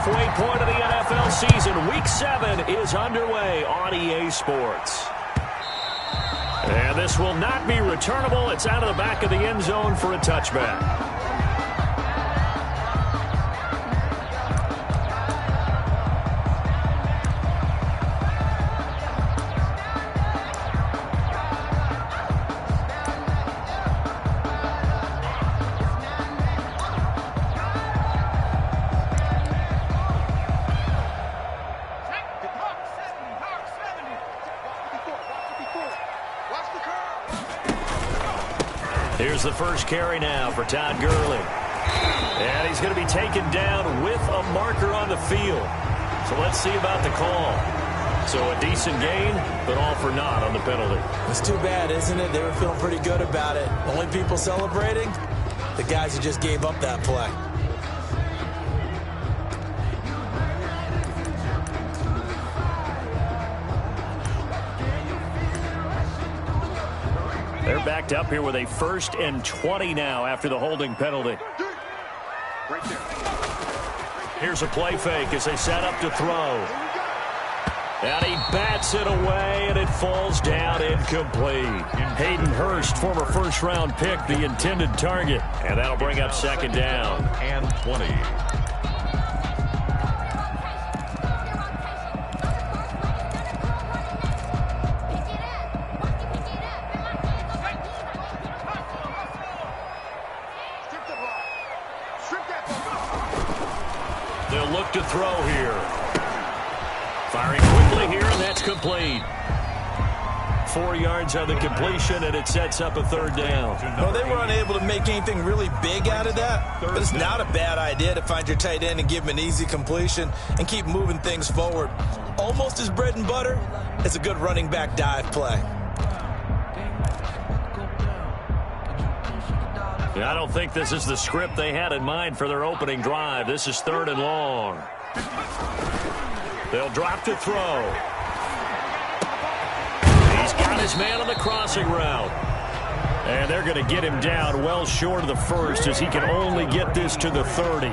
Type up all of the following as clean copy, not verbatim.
halfway point of the NFL season. Week 7 is underway on EA Sports. And this will not be returnable. It's out of the back of the end zone for a touchback. Here's the first carry now for Todd Gurley. And he's going to be taken down with a marker on the field. So let's see about the call. So a decent gain, but all for naught on the penalty. It's too bad, isn't it? They were feeling pretty good about it. Only people celebrating? The guys who just gave up that play. They're backed up here with a 1st and 20 now after the holding penalty. Here's a play fake as they set up to throw. And he bats it away, and it falls down incomplete. Hayden Hurst, former first-round pick, the intended target. And that'll bring up 2nd down. And 20. They'll look to throw here. Firing quickly here, and that's complete. 4 yards on the completion, and it sets up a 3rd down. Well, they were unable to make anything really big out of that, but it's not a bad idea to find your tight end and give him an easy completion and keep moving things forward. Almost as bread and butter as a good running back dive play. I don't think this is the script they had in mind for their opening drive. This is 3rd and long. They'll drop to throw. He's got his man on the crossing route. And they're going to get him down well short of the 1st as he can only get this to the 30.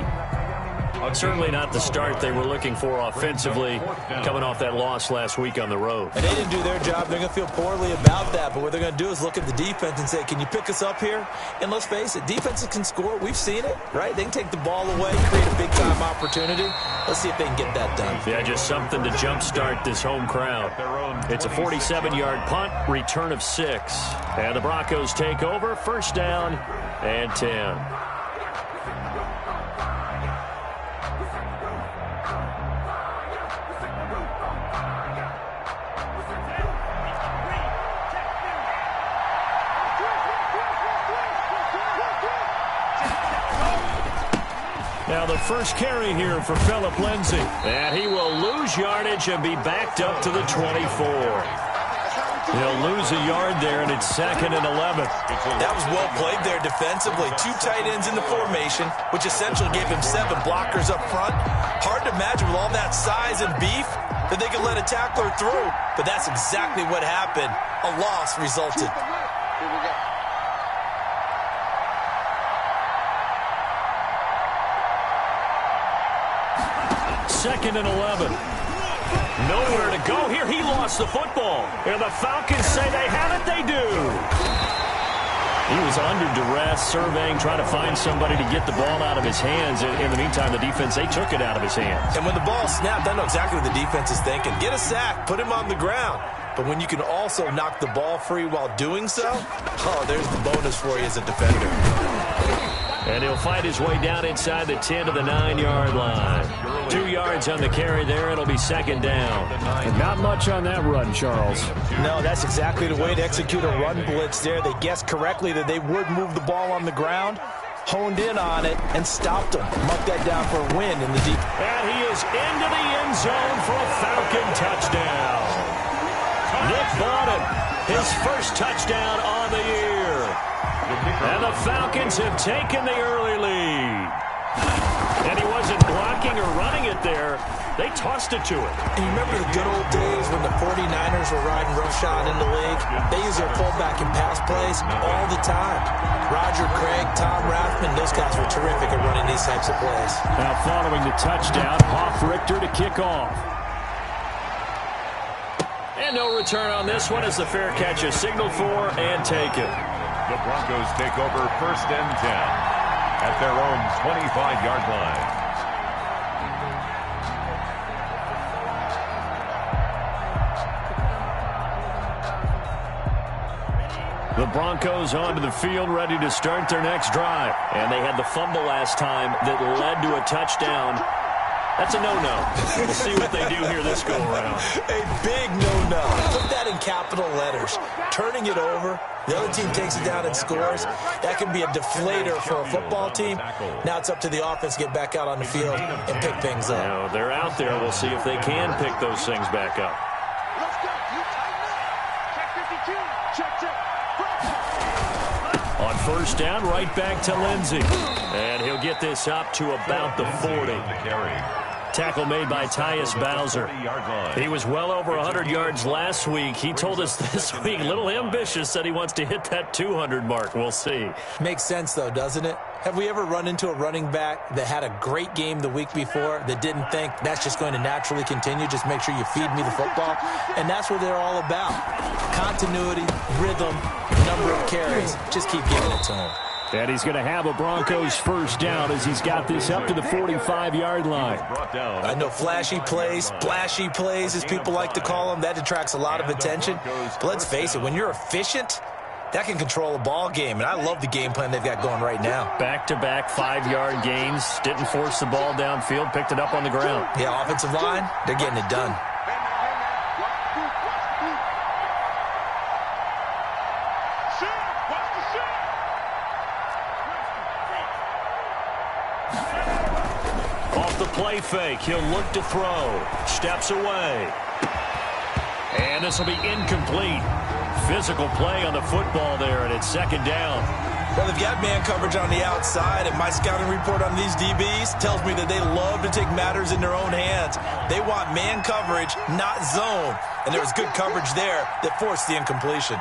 Certainly not the start they were looking for offensively, coming off that loss last week on the road. And they didn't do their job. They're going to feel poorly about that. But what they're going to do is look at the defense and say, can you pick us up here? And let's face it, defenses can score. We've seen it, right? They can take the ball away, create a big-time opportunity. Let's see if they can get that done. Yeah, just something to jumpstart this home crowd. It's a 47-yard punt, return of 6. And the Broncos take over, 1st down and 10. Now the first carry here for Phillip Lindsay. And he will lose yardage and be backed up to the 24. He'll lose a yard there, and it's 2nd and 11. That was well played there defensively. 2 tight ends in the formation, which essentially gave him 7 blockers up front. Hard to imagine with all that size and beef that they could let a tackler through. But that's exactly what happened. A loss resulted. 2nd and 11. Nowhere to go here. He lost the football. And the Falcons say they have it. They do. He was under duress, surveying, trying to find somebody to get the ball out of his hands. In the meantime, the defense, they took it out of his hands. And when the ball snapped, I know exactly what the defense is thinking. Get a sack, put him on the ground. But when you can also knock the ball free while doing so, oh, there's the bonus for you as a defender. And he'll find his way down inside the 10 to the 9-yard line. 2 yards on the carry there. It'll be 2nd down. And not much on that run, Charles. No, that's exactly the way to execute a run blitz there. They guessed correctly that they would move the ball on the ground, honed in on it, and stopped them. Mark that down for a win in the deep. And he is into the end zone for a Falcon touchdown. Nick Bawden, his first touchdown on the year. And the Falcons have taken the early lead. And he wasn't blocking or running it there. there. They tossed it to him. And you remember the good old days when the 49ers were riding roughshod in the league? They use their fullback in pass plays all the time. Roger Craig, Tom Rathman, those guys were terrific at running these types of plays. Now following the touchdown, Hoff Richter to kick off. And no return on this one as the fair catch is signaled for and taken. The Broncos take over 1st and 10 at their own 25-yard line. The Broncos onto the field, ready to start their next drive. And they had the fumble last time that led to a touchdown. That's a no-no. We'll see what they do here this go-around. A big no-no. Put that in capital letters. Turning it over, the other team takes it down and scores. That can be a deflator for a football team. Now it's up to the offense to get back out on the field and pick things up. Now, they're out there. We'll see if they can pick those things back up. Let's go. You tighten up. Check 52. Check. On 1st down, right back to Lindsey. And he'll get this up to about the 40. Tackle made by Tyus Bowser. He was well over 100 yards last week. He told us this week, a little ambitious, said he wants to hit that 200 mark. We'll see. Makes sense, though, doesn't it? Have we ever run into a running back that had a great game the week before that didn't think that's just going to naturally continue? Just make sure you feed me the football. And that's what they're all about. Continuity, rhythm, number of carries. Just keep giving it to him. And he's going to have a Broncos 1st down as he's got this up to the 45-yard line. I know flashy plays, splashy plays, as people like to call them, that attracts a lot of attention. But let's face it, when you're efficient, that can control a ball game. And I love the game plan they've got going right now. Back-to-back 5-yard gains. Didn't force the ball downfield. Picked it up on the ground. Yeah, offensive line, they're getting it done. Play fake. He'll look to throw. Steps away. And this will be incomplete. Physical play on the football there, and it's 2nd down. Well, they've got man coverage on the outside, and my scouting report on these DBs tells me that they love to take matters in their own hands. They want man coverage, not zone. And there was good coverage there that forced the incompletion.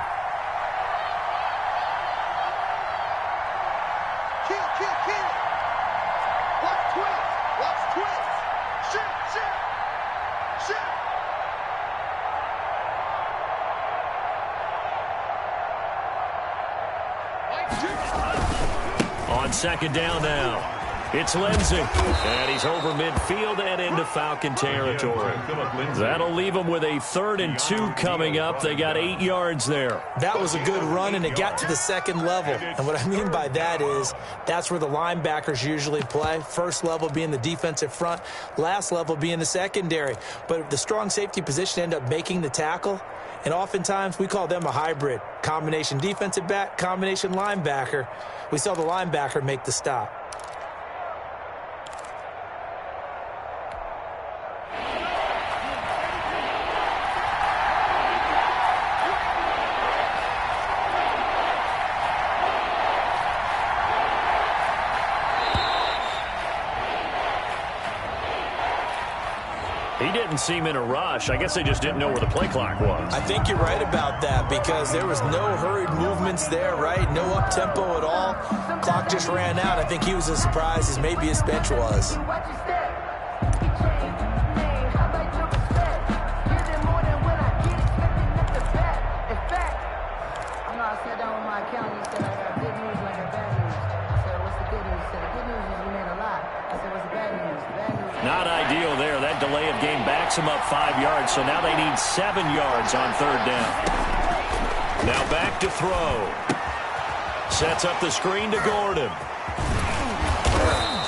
On 2nd down now. It's Lindsey. And he's over midfield and into Falcon territory. That'll leave them with a 3rd and 2 coming up. They got 8 yards there. That was a good run, and it got to the 2nd level. And what I mean by that is that's where the linebackers usually play. 1st level being the defensive front, last level being the secondary. But the strong safety position ended up making the tackle. And oftentimes we call them a hybrid. Combination defensive back, combination linebacker. We saw the linebacker make the stop. He didn't seem in a rush. I guess they just didn't know where the play clock was. I think you're right about that because there was no hurried movements there, right? No up-tempo at all. Clock just ran out. I think he was as surprised as maybe his bench was. Not ideal there. That delay of game backs them up 5 yards, so now they need 7 yards on 3rd down. Now back to throw. Sets up the screen to Gordon.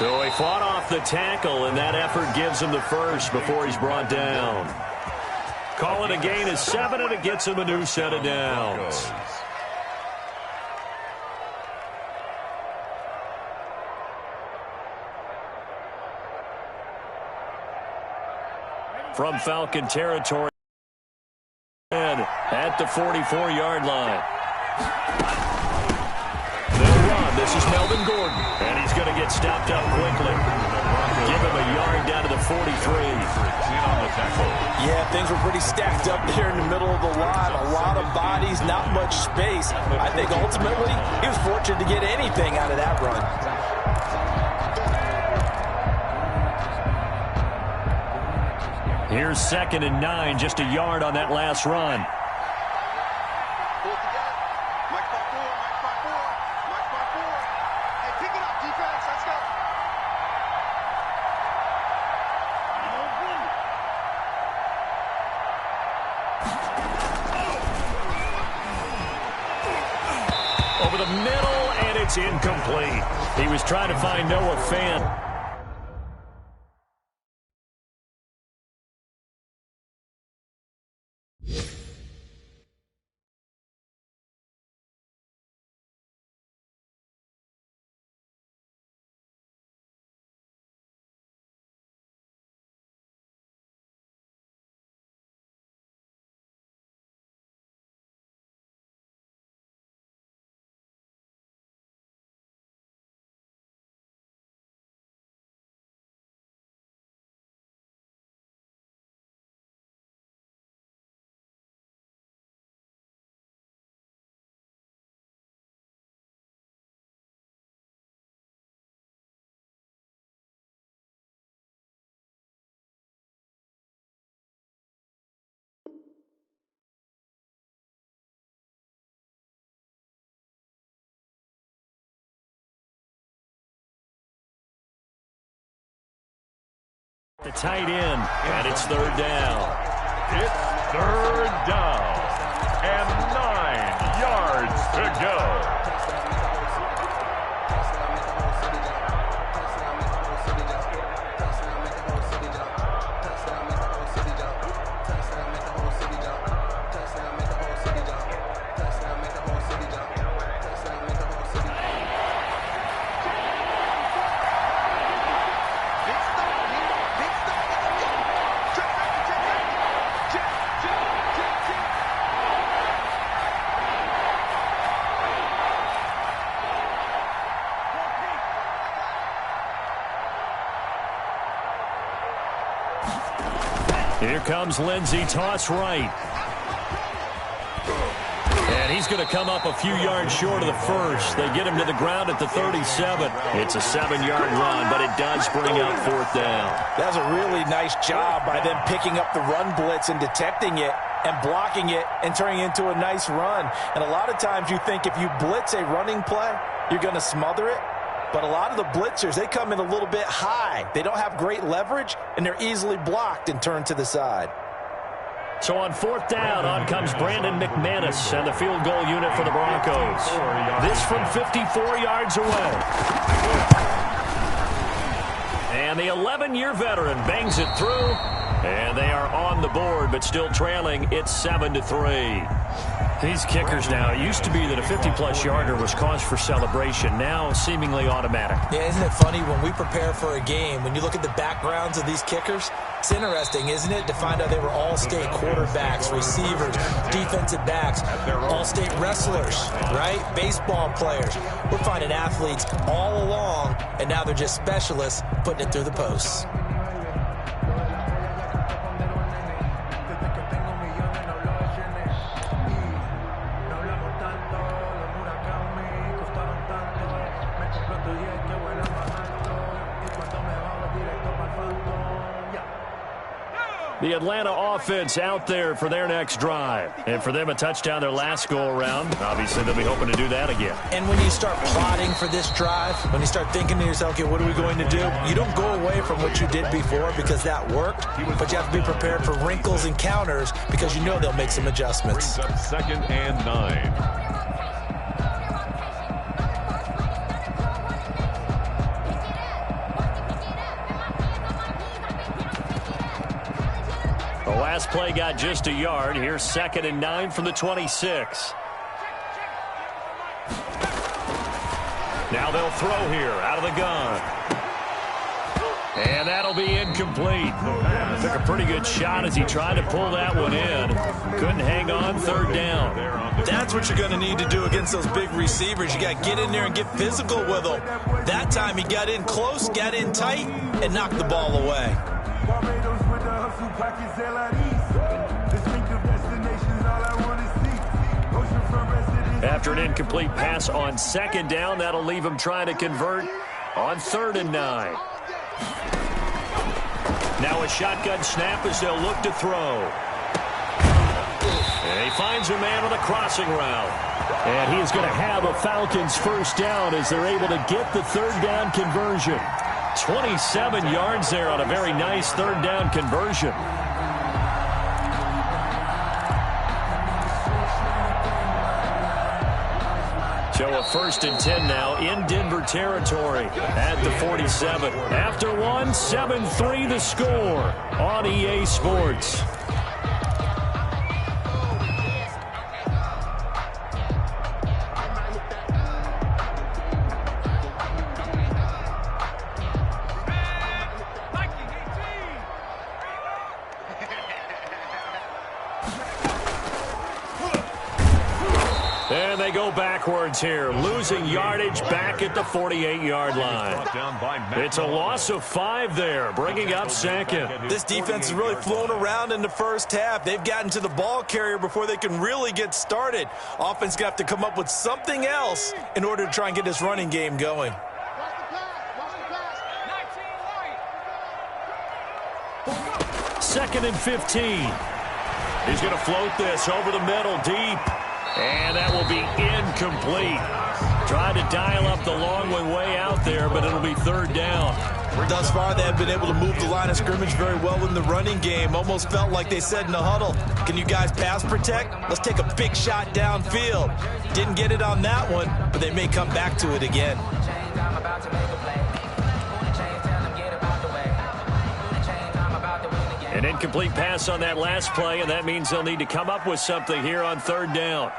So he fought off the tackle, and that effort gives him the first before he's brought down. Call it a gain of 7, and it gets him a new set of downs. From Falcon territory at the 44-yard line. They'll run. This is Melvin Gordon, and he's going to get stopped up quickly. Give him a yard down to the 43. Yeah, things were pretty stacked up there in the middle of the line. A lot of bodies, not much space. I think ultimately he was fortunate to get anything out of that run. Here's 2nd and 9, just a yard on that last run. Over the middle, and it's incomplete. He was trying to find Noah Fant. The tight end, and it's 3rd down. It's 3rd down, and 9 yards to go. Here comes Lindsey, toss right. And he's going to come up a few yards short of the first. They get him to the ground at the 37. It's a 7-yard run, but it does bring out 4th down. That was a really nice job by them picking up the run blitz and detecting it and blocking it and turning it into a nice run. And a lot of times you think if you blitz a running play, you're going to smother it. But a lot of the blitzers, they come in a little bit high. They don't have great leverage, and they're easily blocked and turned to the side. So on 4th down, on comes Brandon McManus and the field goal unit for the Broncos. This from 54 yards away. And the 11-year veteran bangs it through. And they are on the board, but still trailing. It's 7-3. These kickers now, it used to be that a 50-plus yarder was cause for celebration. Now, seemingly automatic. Yeah, isn't it funny when we prepare for a game, when you look at the backgrounds of these kickers, it's interesting, isn't it, to find out they were all-state quarterbacks, receivers, defensive backs, all-state wrestlers, right? Baseball players. We're finding athletes all along, and now they're just specialists putting it through the posts. The Atlanta offense out there for their next drive. And for them, a touchdown their last go-around. Obviously, they'll be hoping to do that again. And when you start plotting for this drive, when you start thinking to yourself, okay, what are we going to do? You don't go away from what you did before because that worked, but you have to be prepared for wrinkles and counters because you know they'll make some adjustments. Brings up 2nd and 9. Last play got just a yard. Here's 2nd and 9 from the 26. Now they'll throw here out of the gun. And that'll be incomplete. Took a pretty good shot as he tried to pull that one in. Couldn't hang on, 3rd down. That's what you're going to need to do against those big receivers. You got to get in there and get physical with them. That time he got in close, got in tight, and knocked the ball away. After an incomplete pass on second down, that'll leave him trying to convert on 3rd and 9. Now a shotgun snap as they'll look to throw. And he finds a man on a crossing route. And he is going to have a Falcons first down as they're able to get the 3rd down conversion. 27 yards there on a very nice 3rd down conversion. So a 1st and 10 now in Denver territory at the 47. After one, 7-3 the score on EA Sports. And they go backwards here, losing yardage back at the 48-yard line. It's a loss of 5 there, bringing up 2nd. This defense is really flown around in the first half. They've gotten to the ball carrier before they can really get started. Offense going to have to come up with something else in order to try and get this running game going. Second and 15. He's going to float this over the middle deep. And that will be incomplete. Tried to dial up the long way out there, but it'll be 3rd down. Thus far, they have been able to move the line of scrimmage very well in the running game. Almost felt like they said in the huddle, can you guys pass protect? Let's take a big shot downfield. Didn't get it on that one, but they may come back to it again. An incomplete pass on that last play, and that means they'll need to come up with something here on 3rd down.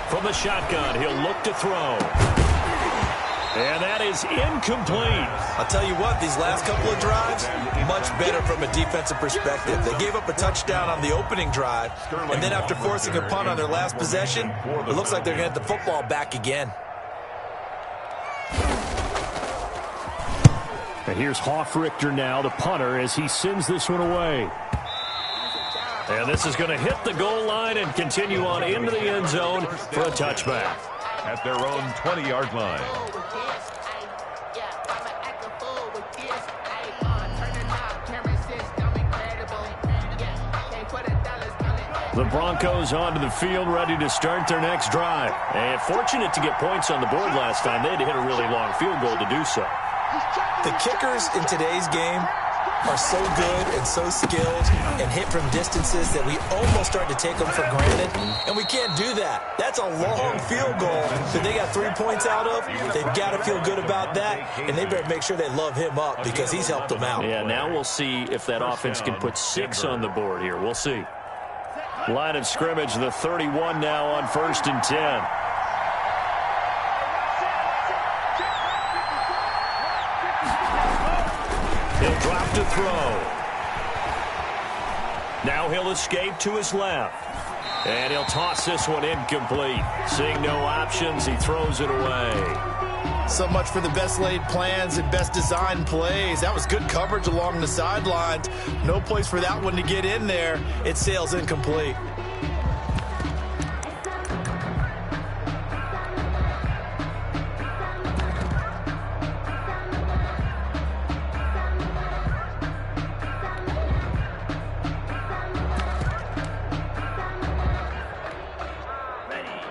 From the shotgun, he'll look to throw. And that is incomplete. I'll tell you what, these last couple of drives, much better from a defensive perspective. They gave up a touchdown on the opening drive, and then after forcing a punt on their last possession, it looks like they're going to get the football back again. And here's Hoffrichter now, the punter, as he sends this one away. And this is going to hit the goal line and continue on into the end zone for a touchback. At their own 20-yard line. The Broncos onto the field, ready to start their next drive. And fortunate to get points on the board last time. They had to hit a really long field goal to do so. The kickers in today's game are so good and so skilled and hit from distances that we almost start to take them for granted, and we can't do that. That's a long field goal that they got 3 points out of. They've got to feel good about that, and they better make sure they love him up because he's helped them out. Yeah, now we'll see if that offense can put 6 on the board here. We'll see. Line of scrimmage, the 31 now on 1st and 10. He'll drop to throw. Now he'll escape to his left. And he'll toss this one incomplete. Seeing no options, he throws it away. So much for the best laid plans and best designed plays. That was good coverage along the sidelines. No place for that one to get in there. It sails incomplete.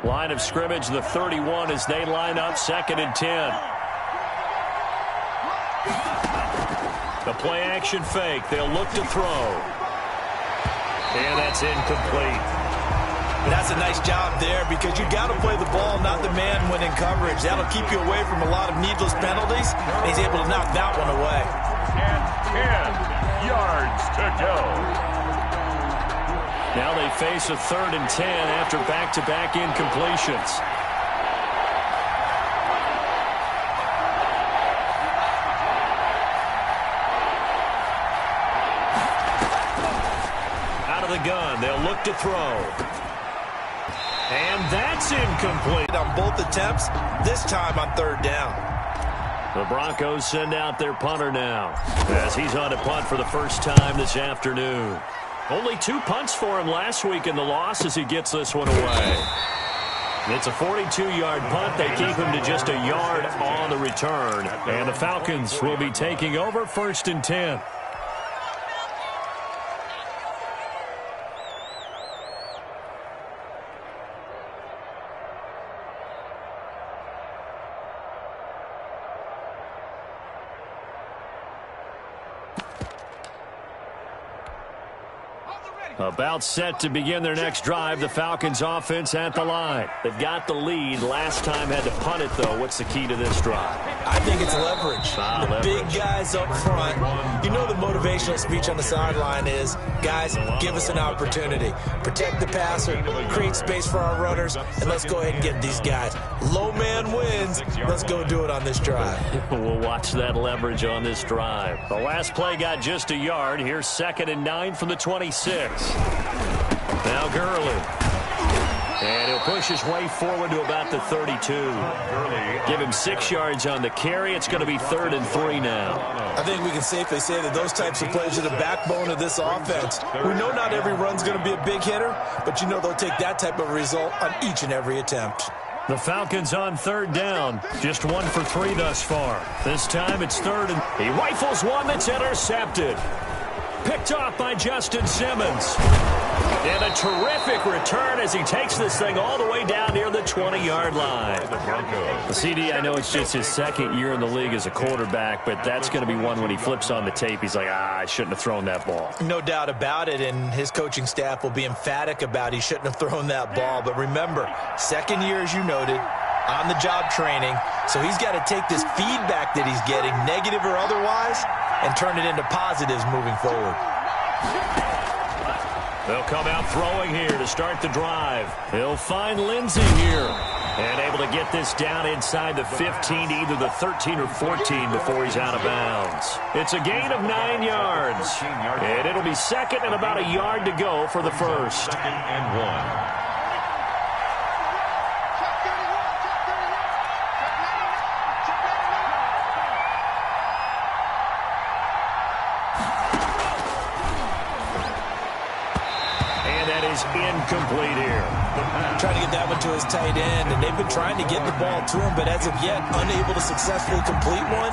Line of scrimmage, the 31 as they line up 2nd and 10. The play action fake. They'll look to throw. And that's incomplete. That's a nice job there because you got to play the ball, not the man when in coverage. That'll keep you away from a lot of needless penalties. And he's able to knock that one away. And 10 yards to go. Now they face a 3rd and 10 after back-to-back incompletions. Out of the gun, they'll look to throw. And that's incomplete. On both attempts, this time on 3rd down. The Broncos send out their punter now, as he's on to punt for the first time this afternoon. Only 2 punts for him last week in the loss as he gets this one away. It's a 42-yard punt. They keep him to just a yard on the return. And the Falcons will be taking over 1st and 10. About set to begin their next drive. The Falcons offense at the line. They've got the lead. Last time had to punt it, though. What's the key to this drive? I think it's leverage. Leverage. Big guys up front. You know the motivational speech on the sideline is, guys, give us an opportunity. Protect the passer, create space for our runners, and let's go ahead and get these guys. Low man wins. Let's go do it on this drive. We'll watch that leverage on this drive. The last play got just a yard. Here's 2nd and 9 from the 26. Now Gurley. And he'll push his way forward to about the 32. Give him 6 yards on the carry. It's going to be 3rd and 3 now. I think we can safely say that those types of plays are the backbone of this offense. We know not every run's going to be a big hitter, but you know they'll take that type of result on each and every attempt. The Falcons on 3rd down. Just 1 for 3 thus far. This time it's 3rd, and he rifles one that's intercepted. Picked off by Justin Simmons. And a terrific return as he takes this thing all the way down near the 20-yard line. The CD, I know it's just his 2nd year in the league as a quarterback, but that's going to be one when he flips on the tape. He's like, I shouldn't have thrown that ball. No doubt about it, and his coaching staff will be emphatic about he shouldn't have thrown that ball. But remember, 2nd year, as you noted, on-the-job training. So he's got to take this feedback that he's getting, negative or otherwise, and turn it into positives moving forward. They'll come out throwing here to start the drive. He'll find Lindsey here. And able to get this down inside the 15, either the 13 or 14 before he's out of bounds. It's a gain of 9 yards. And it'll be 2nd and about a yard to go for the first. 2nd and 1. Incomplete here. Trying to get that one to his tight end, and they've been trying to get the ball to him, but as of yet, unable to successfully complete one.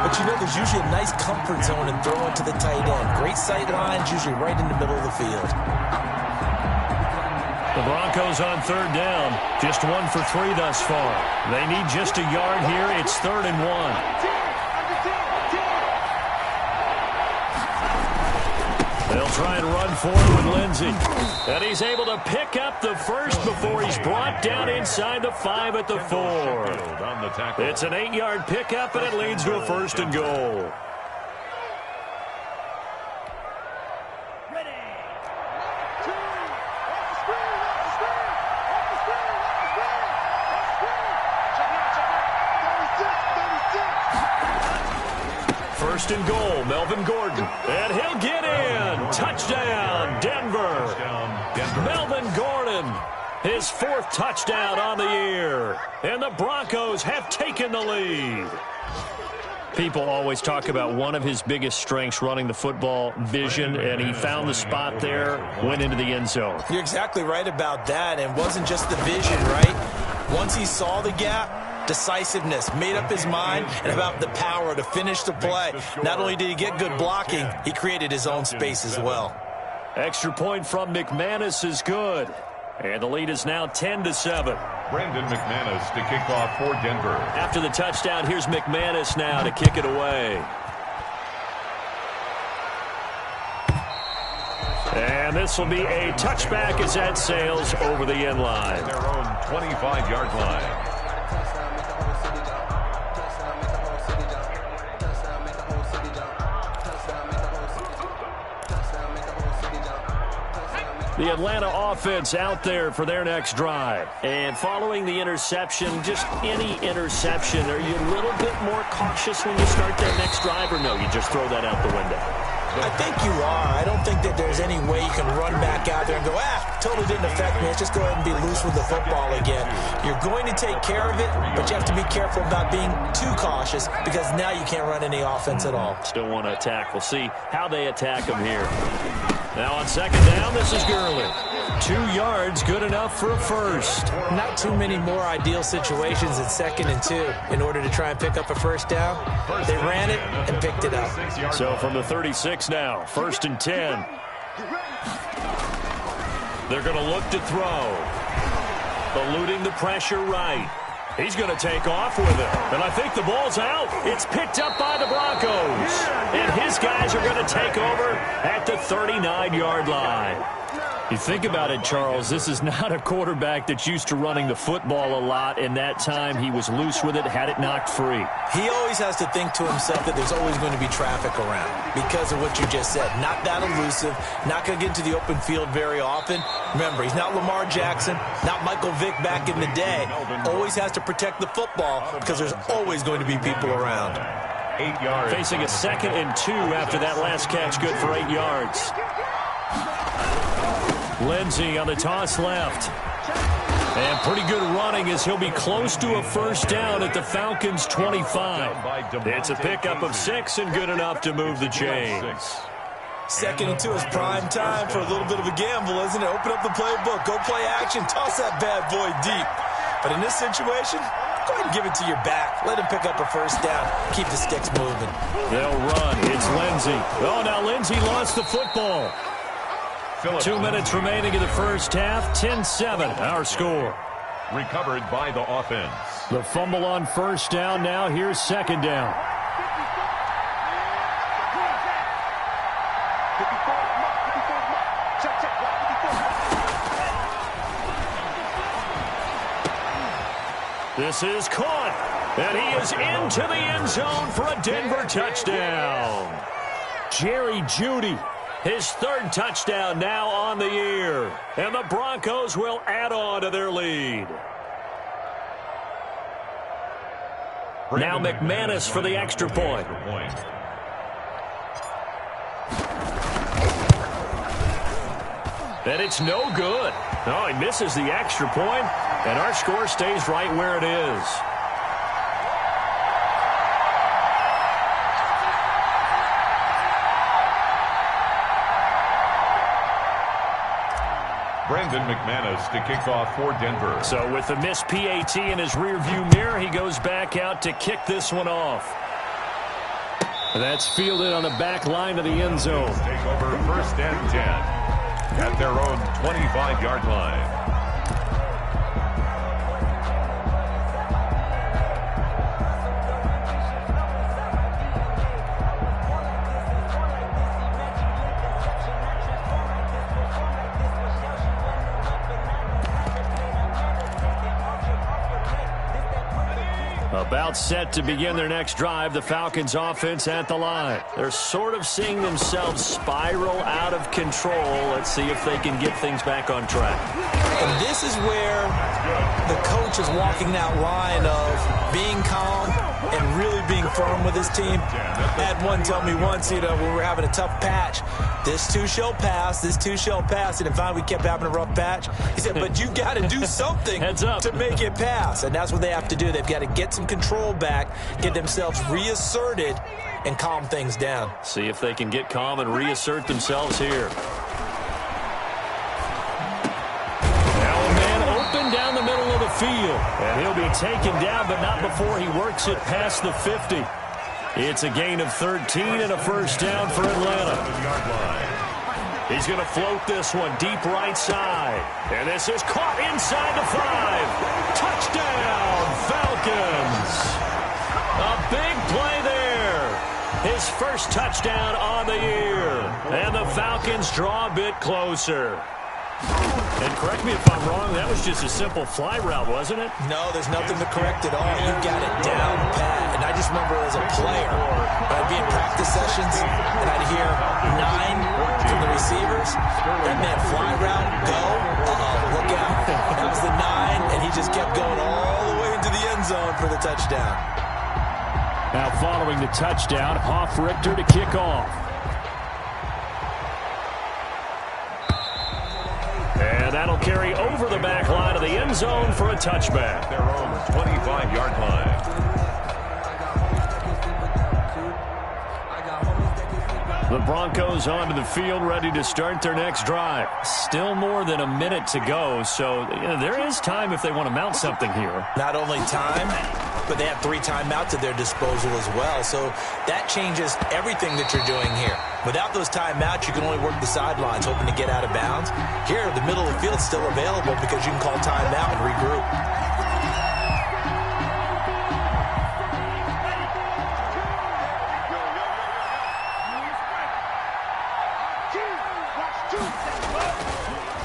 But you know, there's usually a nice comfort zone in throwing to the tight end. Great sight lines, usually right in the middle of the field. The Broncos on 3rd down. Just 1 for 3 thus far. They need just a yard here. It's 3rd and 1. They'll try and run forward with Lindsey. And he's able to pick up the first before he's brought down inside the 5 at the 4. It's an 8-yard pickup, and it leads to a 1st and goal. First and goal, Melvin Gordon. And he'll get in. Touchdown, Denver. Melvin Gordon, his 4th touchdown on the year. And the Broncos have taken the lead. People always talk about one of his biggest strengths, running the football, vision, and he found the spot there, went into the end zone. You're exactly right about that, and it wasn't just the vision, right? Once he saw the gap, decisiveness, made up his mind, and about the power to finish the play. Not only did he get good blocking, he created his own space as well. Extra point from McManus is good. And the lead is now 10-7. Brandon McManus to kick off for Denver. After the touchdown, here's McManus now to kick it away. And this will be a touchback as that sails over the end line. Their own 25-yard line. The Atlanta offense out there for their next drive. And following the interception, just any interception, are you a little bit more cautious when you start that next drive, or no, you just throw that out the window? I think you are. I don't think that there's any way you can run back out there and go, totally didn't affect me. Let's just go ahead and be loose with the football again. You're going to take care of it, but you have to be careful about being too cautious because now you can't run any offense at all. Still want to attack. We'll see how they attack him here. Now on second down, this is Gurley. 2 yards, good enough for a first. Not too many more ideal situations in 2nd and 2 in order to try and pick up a first down. They ran it and picked it up. So from the 36 now, 1st and 10. They're going to look to throw. Eluding the pressure right. He's going to take off with it. And I think the ball's out. It's picked up by the Broncos. And his guys are going to take over at the 39-yard line. You think about it, Charles, this is not a quarterback that's used to running the football a lot. In that time, he was loose with it, had it knocked free. He always has to think to himself that there's always going to be traffic around because of what you just said. Not that elusive, not going to get into the open field very often. Remember, he's not Lamar Jackson, not Michael Vick back in the day. Always has to protect the football because there's always going to be people around. 8 yards. Facing a 2nd and 2 after that last catch, good for 8 yards. Lindsey on the toss left. And pretty good running as he'll be close to a first down at the Falcons' 25. It's a pickup of 6 and good enough to move the chains. 2nd and 2 is prime time for a little bit of a gamble, isn't it? Open up the playbook, go play action, toss that bad boy deep. But in this situation, go ahead and give it to your back. Let him pick up a first down. Keep the sticks moving. They'll run. It's Lindsey. Oh, now Lindsey lost the football. 2 minutes remaining in the first half. 10-7, our score. Recovered by the offense. The fumble on first down now. Here's 2nd down. This is caught. And he is into the end zone for a Denver touchdown. Jerry Jeudy. His 3rd touchdown now on the year. And the Broncos will add on to their lead. Now McManus for the extra point. And it's no good. No, he misses the extra point, and our score stays right where it is. Brandon McManus to kick off for Denver. So with the missed PAT in his rearview mirror, he goes back out to kick this one off. That's fielded on the back line of the end zone. Take over 1st and 10 at their own 25-yard line. About set to begin their next drive, the Falcons offense at the line. They're sort of seeing themselves spiral out of control. Let's see if they can get things back on track. And this is where the coach is walking that line of being calm and really being firm with his team. I had one tell me once, when we were having a tough patch, this too shall pass, this too shall pass. And finally we kept having a rough patch. He said, but you got to do something to make it pass. And that's what they have to do. They've got to get some control back, get themselves reasserted, and calm things down. See if they can get calm and reassert themselves here. Now a man open down the middle of the field. And he'll be taken down, but not before he works it past the 50. It's a gain of 13 and a first down for Atlanta. He's going to float this one deep right side. And this is caught inside the 5. Touchdown, Falcons. A big play there. His first touchdown on the year. And the Falcons draw a bit closer. And correct me if I'm wrong, that was just a simple fly route, wasn't it? No, there's nothing to correct at all. You got it down pat. And I just remember as a player, I'd be in practice sessions, and I'd hear 9 from the receivers. That meant fly route, go, look out. That was the 9, and he just kept going all the way into the end zone for the touchdown. Now following the touchdown, Hoff Richter to kick off. That'll carry over the back line of the end zone for a touchback. Their own 25-yard line. The Broncos onto the field, ready to start their next drive. Still more than a minute to go, so there is time if they want to mount something here. Not only time, but they have 3 timeouts at their disposal as well, so that changes everything that you're doing here. Without those timeouts, you can only work the sidelines, hoping to get out of bounds. Here, the middle of the field is still available because you can call timeout and regroup.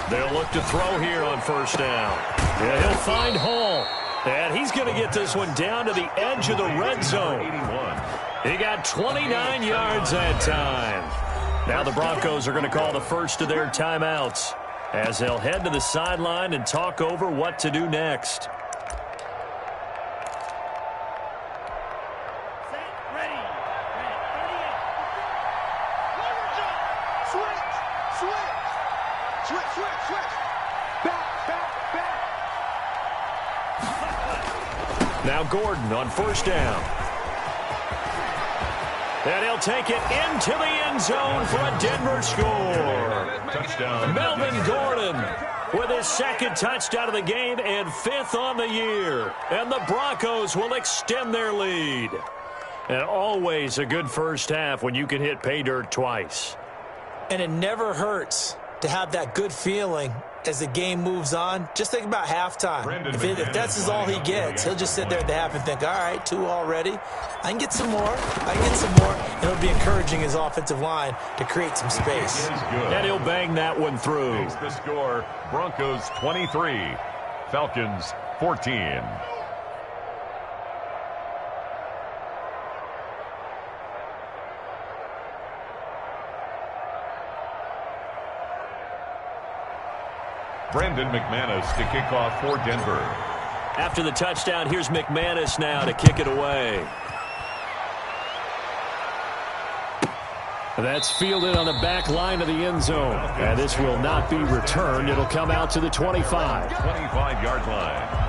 They'll look to throw here on first down. Yeah, he'll find Hall. And he's going to get this one down to the edge of the red zone. He got 29 yards that time. Now the Broncos are going to call the first of their timeouts as they'll head to the sideline and talk over what to do next. Now Gordon on first down. And he'll take it into the end zone for a Denver score. Touchdown. Melvin Gordon with his second touchdown of the game and 5th on the year. And the Broncos will extend their lead. And always a good first half when you can hit pay dirt twice. And it never hurts to have that good feeling as the game moves on. Just think about halftime. If that's all he gets, he'll just sit there at the half and think, all right, 2 already. I can get some more. I can get some more. And it'll be encouraging his offensive line to create some space. And he'll bang that one through. Makes the score, Broncos 23, Falcons 14. Brandon McManus to kick off for Denver. After the touchdown, here's McManus now to kick it away. That's fielded on the back line of the end zone. And this will not be returned. It'll come out to the 25. 25-yard line.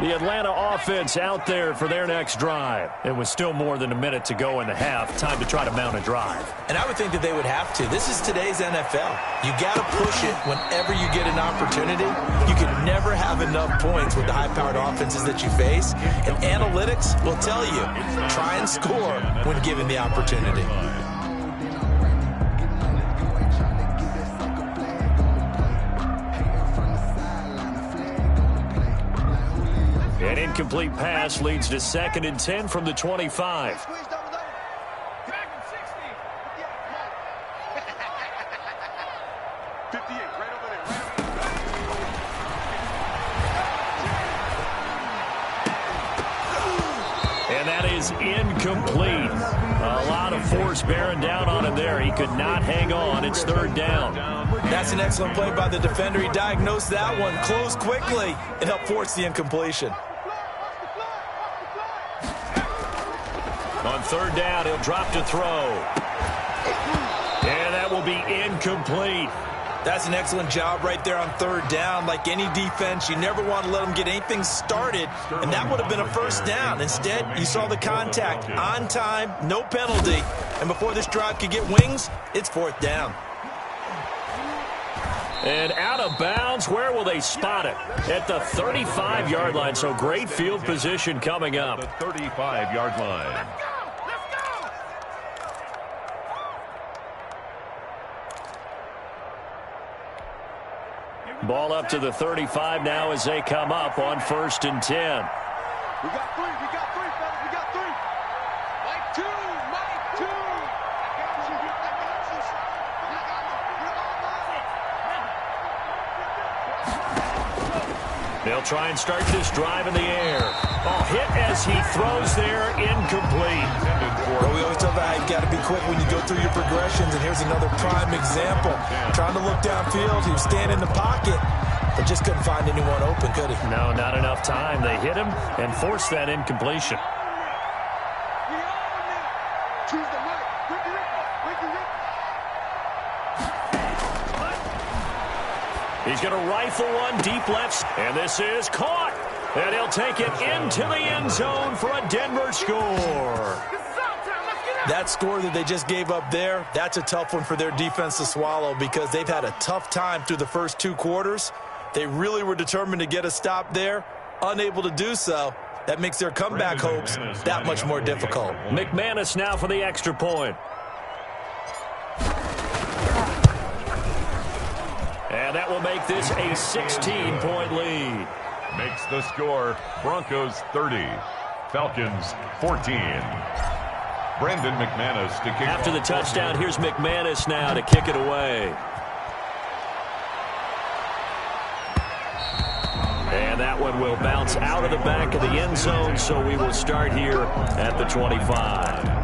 The Atlanta offense out there for their next drive. It was still more than a minute to go in the half. Time to try to mount a drive. And I would think that they would have to. This is today's NFL. You got to push it whenever you get an opportunity. You can never have enough points with the high-powered offenses that you face. And analytics will tell you, try and score when given the opportunity. An incomplete pass leads to 2nd and 10 from the 25. And that is incomplete. A lot of force bearing down on him there. He could not hang on. It's 3rd down. That's an excellent play by the defender. He diagnosed that one, closed quickly, and helped force the incompletion. On 3rd down, he'll drop to throw. And that will be incomplete. That's an excellent job right there on 3rd down. Like any defense, you never want to let them get anything started, and that would have been a 1st down. Instead, you saw the contact on time, no penalty, and before this drive could get wings, it's 4th down. And out of bounds, where will they spot it? At the 35-yard line, so great field position coming up. The 35-yard line. Ball up to the 35 now as they come up on 1st and 10. We got 3, fellas, we got 3. Mike 2, Mike 2. I got you. They'll try and start this drive in the air. Oh, hit as he throws there, incomplete. Well, we always talk about how you've got to be quick when you go through your progressions, and here's another prime example. Trying to look downfield, he was standing in the pocket, but just couldn't find anyone open, could he? No, not enough time. They hit him and forced that incompletion. He's going to rifle one deep left, and this is caught. And he'll take it into the end zone for a Denver score. That score that they just gave up there, that's a tough one for their defense to swallow because they've had a tough time through the first 2 quarters. They really were determined to get a stop there, unable to do so. That makes their comeback hopes that much more difficult. McManus now for the extra point. And that will make this a 16-point lead. Makes the score Broncos 30, Falcons 14. Brandon McManus to kick After the off. touchdown, here's McManus now to kick it away. And that one will bounce out of the back of the end zone, so we will start here at the 25.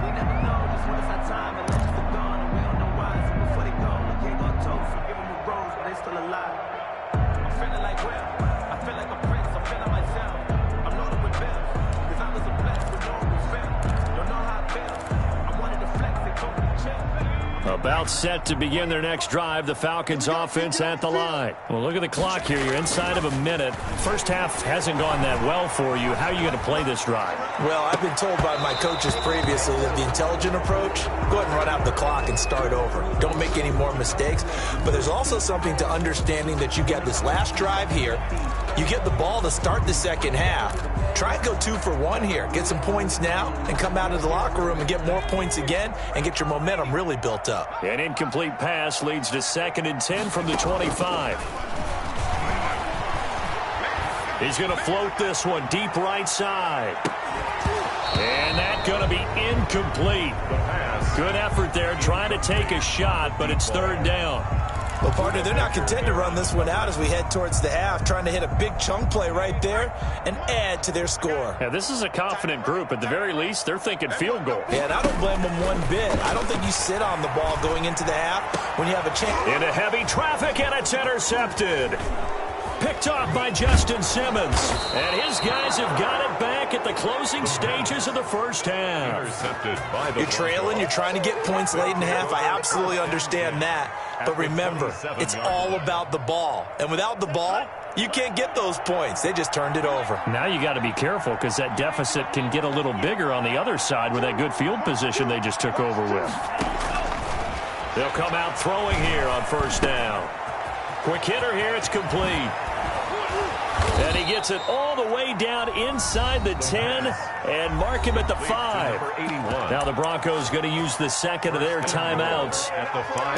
About set to begin their next drive, the Falcons offense at the line. Well, look at the clock here. You're inside of a minute. First half hasn't gone that well for you. How are you going to play this drive? Well, I've been told by my coaches previously that the intelligent approach, go ahead and run out the clock and start over. Don't make any more mistakes. But there's also something to understanding that you get this last drive here. You get the ball to start the second half. Try and go 2 for 1 here. Get some points now and come out of the locker room and get more points again and get your momentum really built up. An incomplete pass leads to 2nd and 10 from the 25. He's going to float this one deep right side. And that's going to be incomplete. Good effort there trying to take a shot, but it's 3rd down. Well, partner, they're not content to run this one out as we head towards the half, trying to hit a big chunk play right there and add to their score. Yeah, this is a confident group. At the very least, they're thinking field goal. Yeah, and I don't blame them one bit. I don't think you sit on the ball going into the half when you have a chance. Into heavy traffic, and it's intercepted. Picked off by Justin Simmons. And his guys have got it back at the closing stages of the first half. Intercepted by the You're trailing. You're trying to get points late in the half. I absolutely understand that. But remember, it's all about the ball. And without the ball, you can't get those points. They just turned it over. Now you got to be careful because that deficit can get a little bigger on the other side with that good field position they just took over with. They'll come out throwing here on 1st down. Quick hitter here. It's complete. And he gets it all the way down inside the 10 and mark him at the 5. Now the Broncos going to use the 2nd of their timeouts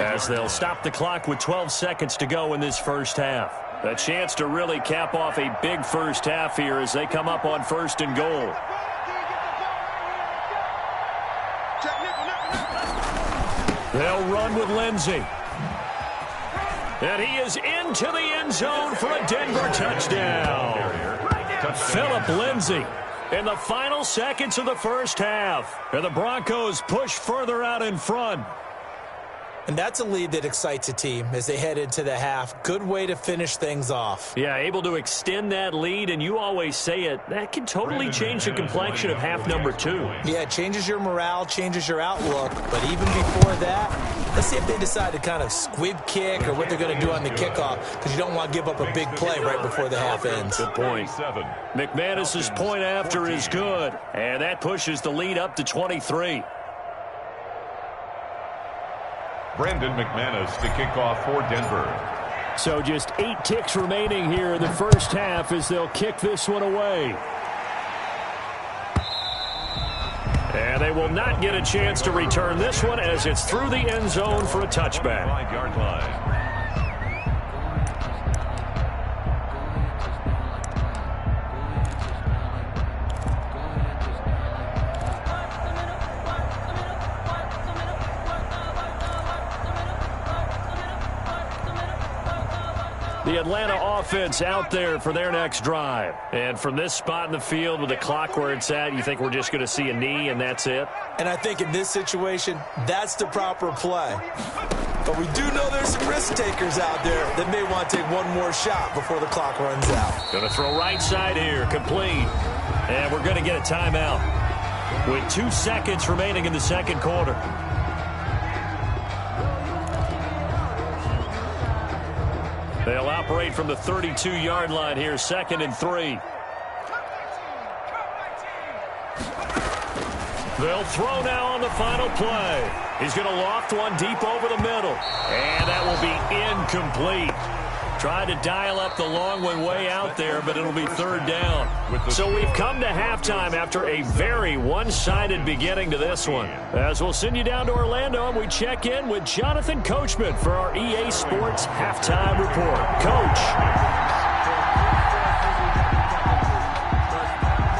as they'll stop the clock with 12 seconds to go in this first half. A chance to really cap off a big first half here as they come up on 1st and goal. They'll run with Lindsey. And he is into the end zone for a Denver touchdown. Phillip Lindsay in the final seconds of the first half. And the Broncos push further out in front. And that's a lead that excites a team as they head into the half. Good way to finish things off. Yeah, able to extend that lead, and you always say it, that can totally change the complexion of half number 2. Yeah, it changes your morale, changes your outlook. But even before that, let's see if they decide to kind of squib kick or what they're going to do on the kickoff, because you don't want to give up a big play right before the half ends. Good point. McManus's point after is good, and that pushes the lead up to 23. Brandon McManus to kick off for Denver. So just 8 ticks remaining here in the first half as they'll kick this one away. And they will not get a chance to return this one as it's through the end zone for a touchback. 5-yard line. The Atlanta offense out there for their next drive. And from this spot in the field with the clock where it's at, you think we're just going to see a knee and that's it? And I think in this situation, that's the proper play. But we do know there's some risk takers out there that may want to take one more shot before the clock runs out. Going to throw right side here, complete. And we're going to get a timeout with 2 seconds remaining in the second quarter. They'll operate from the 32-yard line here, 2nd and 3. They'll throw now on the final play. He's going to loft one deep over the middle. And that will be incomplete. Tried to dial up the long one way out there, but it'll be 3rd down. So we've come to halftime after a very one-sided beginning to this one. As we'll send you down to Orlando, and we check in with Jonathan Coachman for our EA Sports Halftime Report. Coach.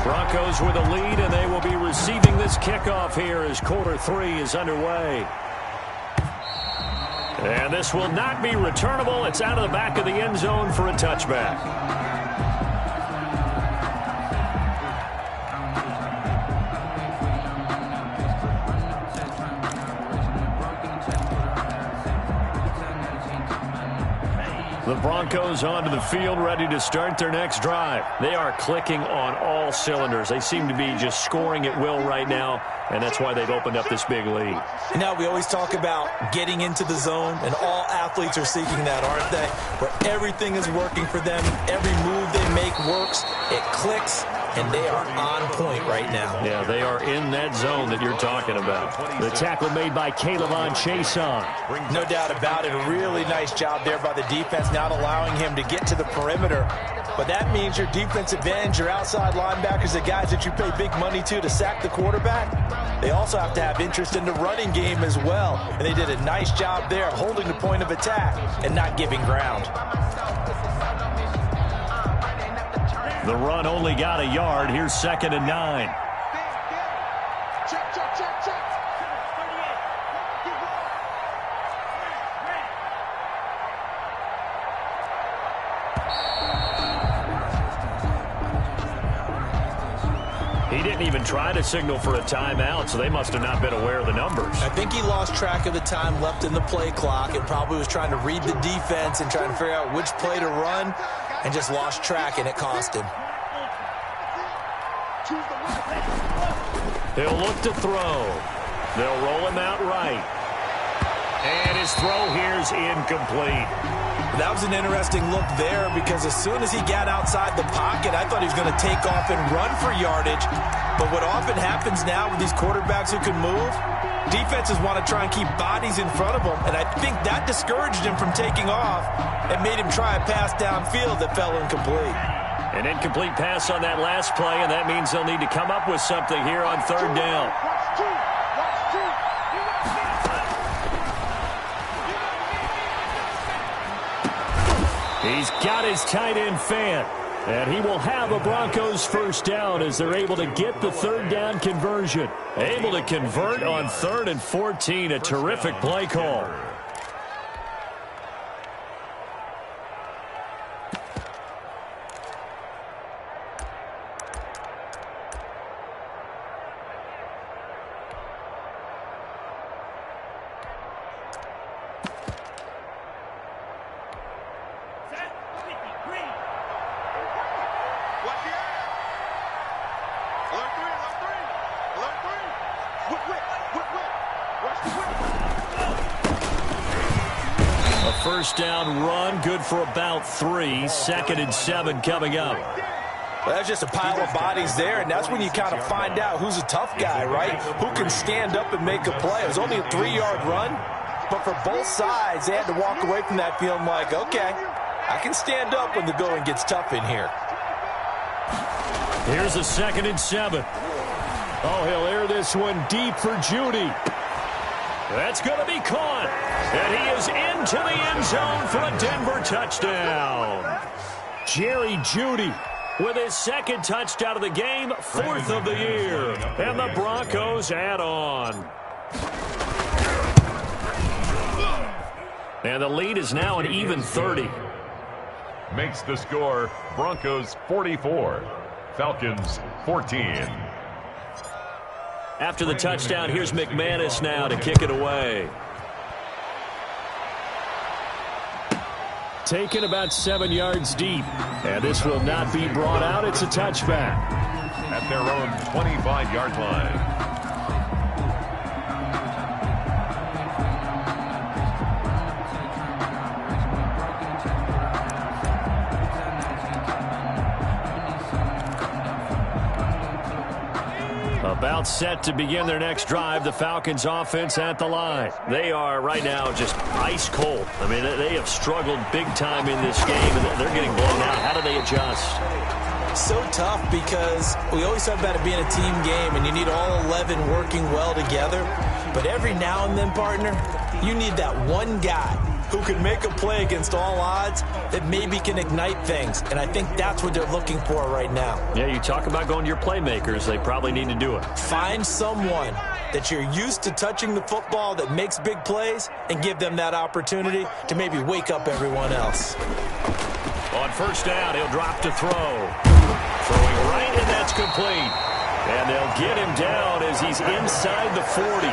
Broncos with a lead, and they will be receiving this kickoff here as quarter 3 is underway. And this will not be returnable. It's out of the back of the end zone for a touchback. The Broncos onto the field, ready to start their next drive. They are clicking on all cylinders. They seem to be just scoring at will right now, and that's why they've opened up this big lead. And now we always talk about getting into the zone, and all athletes are seeking that, aren't they? Where everything is working for them, every move they make works, it clicks, and they are on point right now. Yeah, they are in that zone that you're talking about. The tackle made by Caleb Chason. No doubt about it. A really nice job there by the defense, not allowing him to get to the perimeter. But that means your defensive ends, your outside linebackers, the guys that you pay big money to sack the quarterback, they also have to have interest in the running game as well. And they did a nice job there of holding the point of attack and not giving ground. The run only got a yard. Here's 2nd and 9. He didn't even try to signal for a timeout, so they must have not been aware of the numbers. I think he lost track of the time left in the play clock and probably was trying to read the defense and trying to figure out which play to run, and just lost track, and it cost him. He'll look to throw. They'll roll him out right. And his throw here is incomplete. That was an interesting look there because as soon as he got outside the pocket, I thought he was going to take off and run for yardage. But what often happens now with these quarterbacks who can move, defenses want to try and keep bodies in front of them, and I think that discouraged him from taking off and made him try a pass downfield that fell incomplete. An incomplete pass on that last play, and that means they'll need to come up with something here on 3rd down. He's got his tight end fan, and he will have a Broncos 1st down as they're able to get the 3rd down conversion. Able to convert on 3rd and 14, a terrific play call. First down run, good for about 3. 2nd and 7 coming up. Well, that's just a pile of bodies there, and that's when you kind of find out who's a tough guy, right? Who can stand up and make a play. It was only a 3-yard run, but for both sides, they had to walk away from that feeling like, okay, I can stand up when the going gets tough in here. Here's a 2nd and 7. Oh, he'll air this one deep for Judy. That's going to be caught. And he is into the end zone for a Denver touchdown. Jerry Jeudy with his 2nd touchdown of the game, 4th of the year. And the Broncos add on. And the lead is now an even 30. Makes the score Broncos 44, Falcons 14. After the touchdown, here's McManus now to kick it away. taken about 7 yards deep. And this will not be brought out. It's a touchback. At their own 25-yard line. About set to begin their next drive, the Falcons offense at the line. They are right now just ice cold. I mean, they have struggled big time in this game, and they're getting blown out. How do they adjust? So tough because we always talk about it being a team game, and you need all 11 working well together. But every now and then, partner, you need that one guy who can make a play against all odds that maybe can ignite things. And I think that's what they're looking for right now. Yeah, you talk about going to your playmakers. They probably need to do it. Find someone that you're used to touching the football that makes big plays and give them that opportunity to maybe wake up everyone else. On first down, he'll drop to throw. Throwing right, and that's complete. And they'll get him down as he's inside the 40.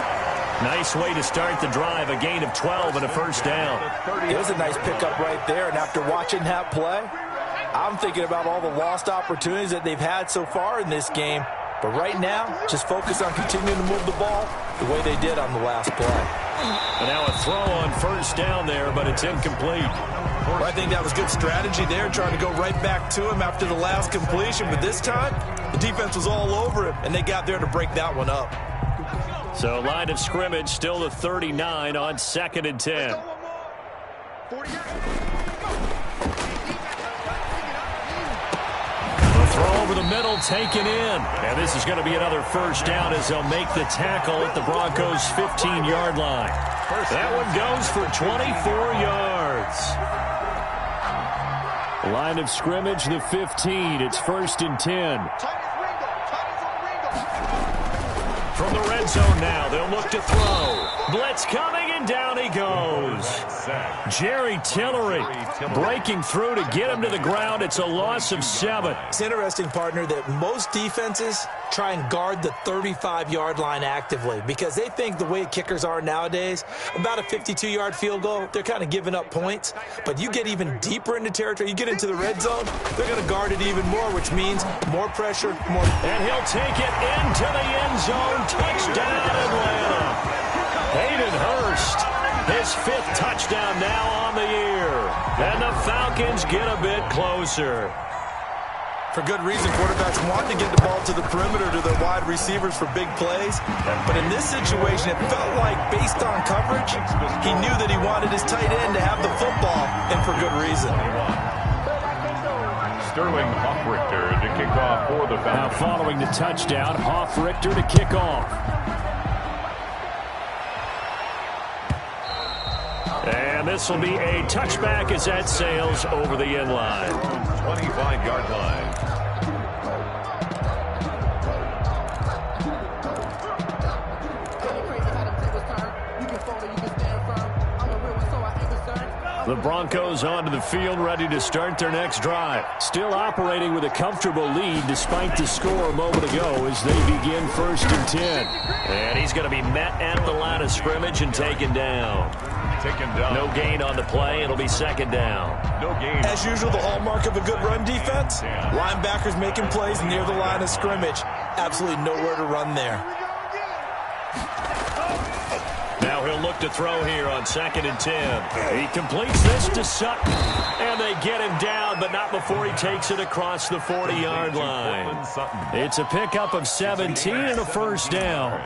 Nice way to start the drive, a gain of 12 and a first down. It was a nice pickup right there, and after watching that play, I'm thinking about all the lost opportunities that they've had so far in this game. But right now, just focus on continuing to move the ball the way they did on the last play. And now a throw on first down there, but it's incomplete. Well, I think that was good strategy there, trying to go right back to him after the last completion. But this time, the defense was all over him, and they got there to break that one up. So line of scrimmage still the 39 on 2nd and 10. The throw over the middle taken in. And this is going to be another first down as they'll make the tackle at the Broncos' 15-yard line. That one goes for 24 yards. Line of scrimmage, the 15. It's 1st and 10. From the red zone now, they'll look to throw. Blitz coming, and down he goes. Jerry Tillery breaking through to get him to the ground. It's a loss of 7. It's interesting, partner, that most defenses try and guard the 35-yard line actively because they think the way kickers are nowadays, about a 52-yard field goal, they're kind of giving up points. But you get even deeper into territory, you get into the red zone, they're going to guard it even more, which means more pressure, more. And he'll take it into the end zone. Touchdown, Atlanta. Hayden Hurst, his 5th touchdown now on the year. And the Falcons get a bit closer. For good reason, quarterbacks want to get the ball to the perimeter to their wide receivers for big plays. But in this situation, it felt like, based on coverage, he knew that he wanted his tight end to have the football, and for good reason. Sterling Hoffrichter to kick off for the Falcons. Now following the touchdown, Hoffrichter to kick off. And this will be a touchback as that sails over the end line. 25-yard line. The Broncos onto the field, ready to start their next drive. Still operating with a comfortable lead despite the score a moment ago as they begin 1st and 10. And he's going to be met at the line of scrimmage and taken down. No gain on the play. It'll be 2nd down. No gain. As usual, the hallmark of a good run defense, linebackers making plays near the line of scrimmage. Absolutely nowhere to run there. Now he'll look to throw here on 2nd and 10. He completes this to Sutton. And they get him down, but not before he takes it across the 40-yard line. It's a pickup of 17 and a first down.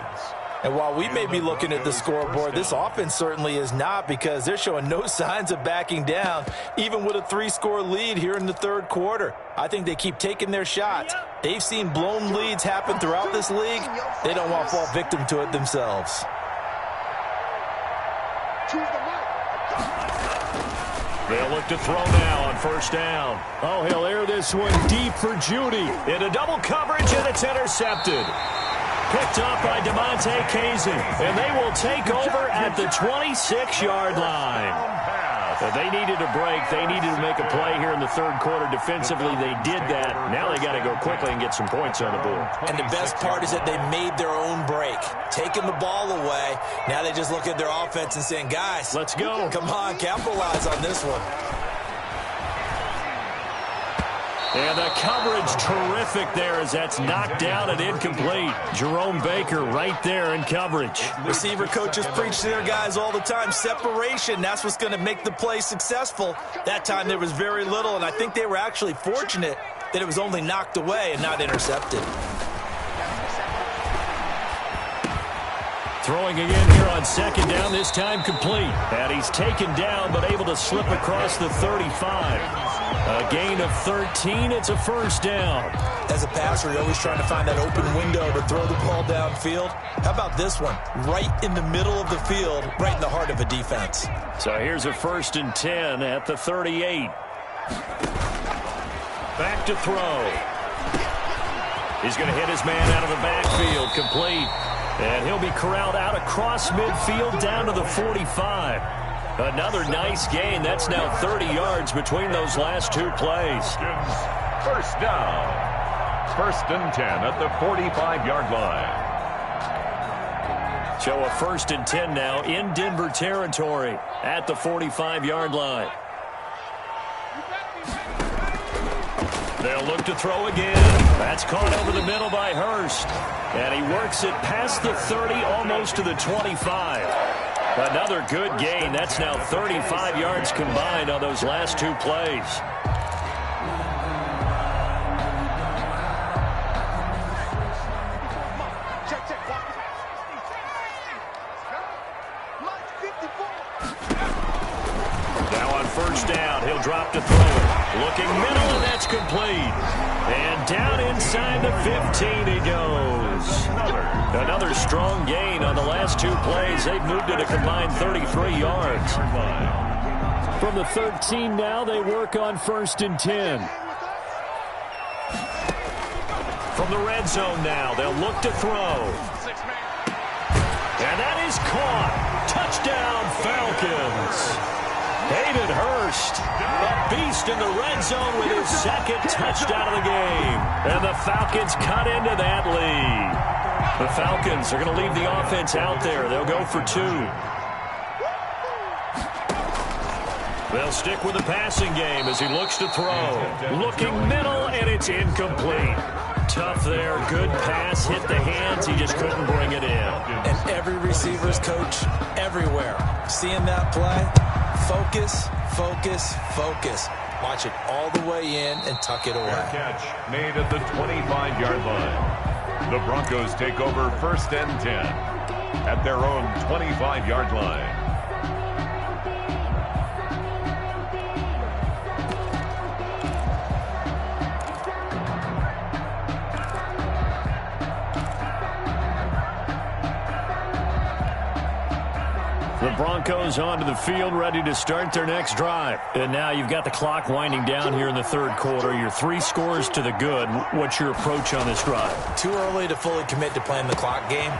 And while we may be looking at the scoreboard, this offense certainly is not, because they're showing no signs of backing down, even with a 3-score lead here in the 3rd quarter. I think they keep taking their shots. They've seen blown leads happen throughout this league. They don't want to fall victim to it themselves. They'll look to throw now on first down. Oh, he'll air this one deep for Judy. Into double coverage, and it's intercepted. Picked up by DeMonte Kazin, and they will take over at the 26-yard line. They needed a break. They needed to make a play here in the 3rd quarter. Defensively, they did that. Now they got to go quickly and get some points on the board. And the best part is that they made their own break, taking the ball away. Now they just look at their offense and saying, guys, let's go. Come on, capitalize on this one. And the coverage terrific there as that's knocked down and incomplete. Jerome Baker right there in coverage. Receiver coaches preach to their guys all the time. Separation, that's what's going to make the play successful. That time there was very little, and I think they were actually fortunate that it was only knocked away and not intercepted. Throwing again here on second down, this time complete. And he's taken down but able to slip across the 35. A gain of 13. It's a first down. As a passer, you're always trying to find that open window to throw the ball downfield. How about this one? Right in the middle of the field, right in the heart of a defense. So here's a 1st and 10 at the 38. Back to throw. He's going to hit his man out of the backfield. Complete. And he'll be corralled out across midfield down to the 45. Another nice gain. That's now 30 yards between those last two plays. First down. 1st and 10 at the 45-yard line. So a 1st and 10 now in Denver territory at the 45-yard line. They'll look to throw again. That's caught over the middle by Hurst. And he works it past the 30, almost to the 25. Another good gain. That's now 35 yards combined on those last two plays. Now on first down, he'll drop to throw it. Looking middle, and that's complete. And down inside the 15 he goes. Another strong gain on the last two plays. They've moved it a combined 33 yards. From the 13 now, they work on 1st and 10. From the red zone now, they'll look to throw. And that is caught. Touchdown, Falcons. Hayden Hurst, a beast in the red zone with his 2nd touchdown of the game. And the Falcons cut into that lead. The Falcons are going to leave the offense out there. They'll go for 2. They'll stick with the passing game as he looks to throw. Looking middle, and it's incomplete. Tough there. Good pass. Hit the hands. He just couldn't bring it in. And every receiver's coach everywhere. Seeing that play, focus, focus, focus. Watch it all the way in and tuck it away. Fair catch made at the 25-yard line. The Broncos take over 1st and 10 at their own 25-yard line. The Broncos onto the field, ready to start their next drive. And now you've got the clock winding down here in the 3rd quarter. You're 3 scores to the good. What's your approach on this drive? Too early to fully commit to playing the clock game.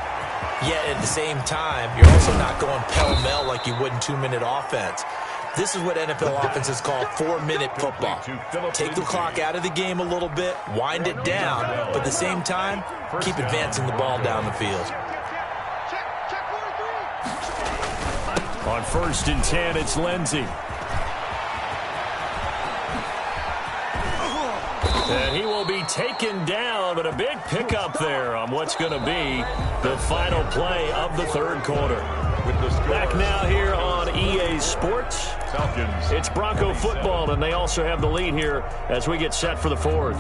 Yet at the same time, you're also not going pell-mell like you would in 2-minute offense. This is what NFL offenses call 4-minute football. Take the clock out of the game a little bit, wind it down, but at the same time, keep advancing the ball down the field. On 1st and 10, it's Lindsey. And he will be taken down, but a big pickup there on what's going to be the final play of the 3rd quarter. Back now here on EA Sports. Falcons. It's Bronco football, and they also have the lead here as we get set for the 4th.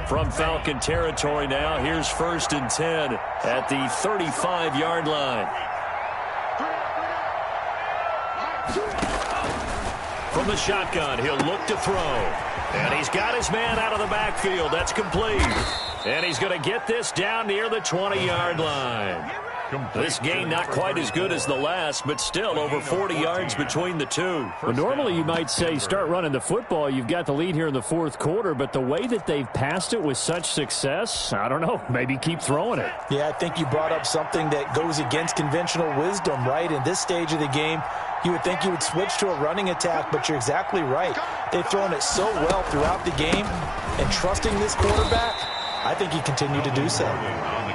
From Falcon territory now, here's 1st and 10 at the 35-yard line. From the shotgun, he'll look to throw. And he's got his man out of the backfield. That's complete. And he's going to get this down near the 20-yard line. This game not quite as good as the last, but still over 40 yards between the two. Well, normally you might say start running the football. You've got the lead here in the fourth quarter, but the way that they've passed it with such success, I don't know, maybe keep throwing it. Yeah, I think you brought up something that goes against conventional wisdom, right? In this stage of the game, you would think you would switch to a running attack, but you're exactly right. They've thrown it so well throughout the game, and trusting this quarterback, I think he continued to do so.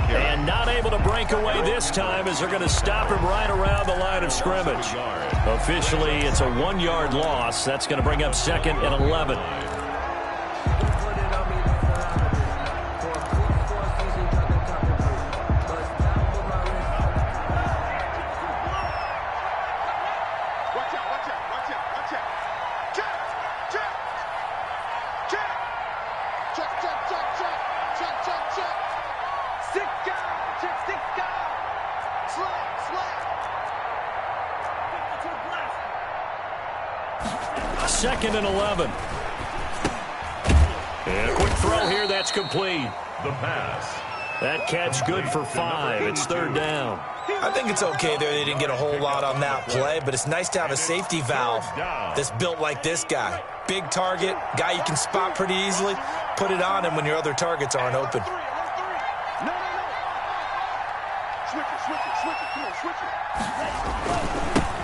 And not able to break away this time as they're going to stop him right around the line of scrimmage. Officially, it's a 1-yard loss. That's going to bring up 2nd and 11. Second and 11. And a quick throw here. That's complete. The pass. That catch good for 5. It's 3rd down. I think it's okay there. They didn't get a whole lot on that play, but it's nice to have a safety valve that's built like this guy. Big target, guy you can spot pretty easily. Put it on him when your other targets aren't open.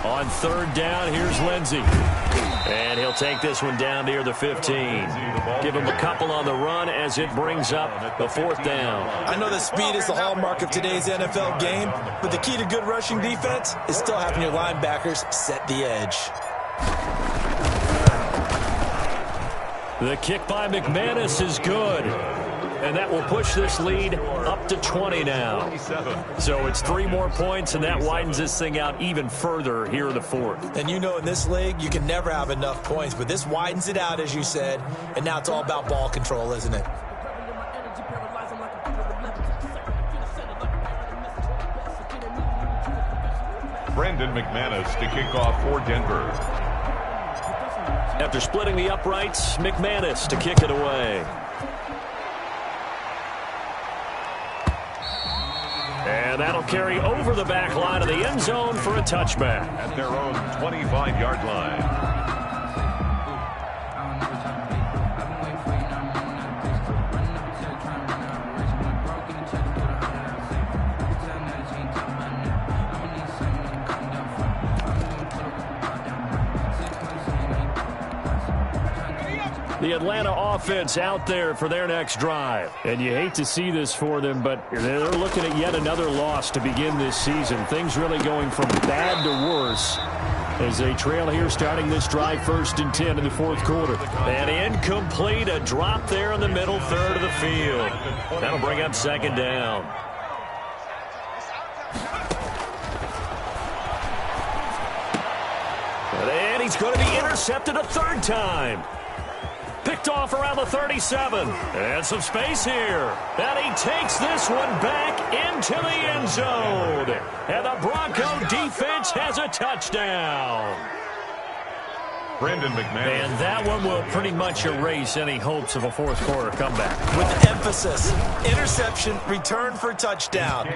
On 3rd down, here's Lindsey. And he'll take this one down near the 15. Give him a couple on the run as it brings up the 4th down. I know that speed is the hallmark of today's NFL game, but the key to good rushing defense is still having your linebackers set the edge. The kick by McManus is good. And that will push this lead up to 20 now. So it's 3 more points, and that widens this thing out even further here in the 4th. And you know in this league, you can never have enough points, but this widens it out, as you said, and now it's all about ball control, isn't it? Brandon McManus to kick off for Denver. After splitting the uprights, McManus to kick it away. And that'll carry over the back line of the end zone for a touchback. At their own 25-yard line. The Atlanta offense out there for their next drive. And you hate to see this for them, but they're looking at yet another loss to begin this season. Things really going from bad to worse as they trail here starting this drive 1st and 10 in the 4th quarter. And incomplete, a drop there in the middle 3rd of the field. That'll bring up 2nd down. And he's going to be intercepted a 3rd time. Picked off around the 37. And some space here. And he takes this one back into the end zone. And the Bronco defense has a touchdown. Brandon McManus. And that one will pretty much erase any hopes of a 4th quarter comeback. With emphasis, interception, return for touchdown.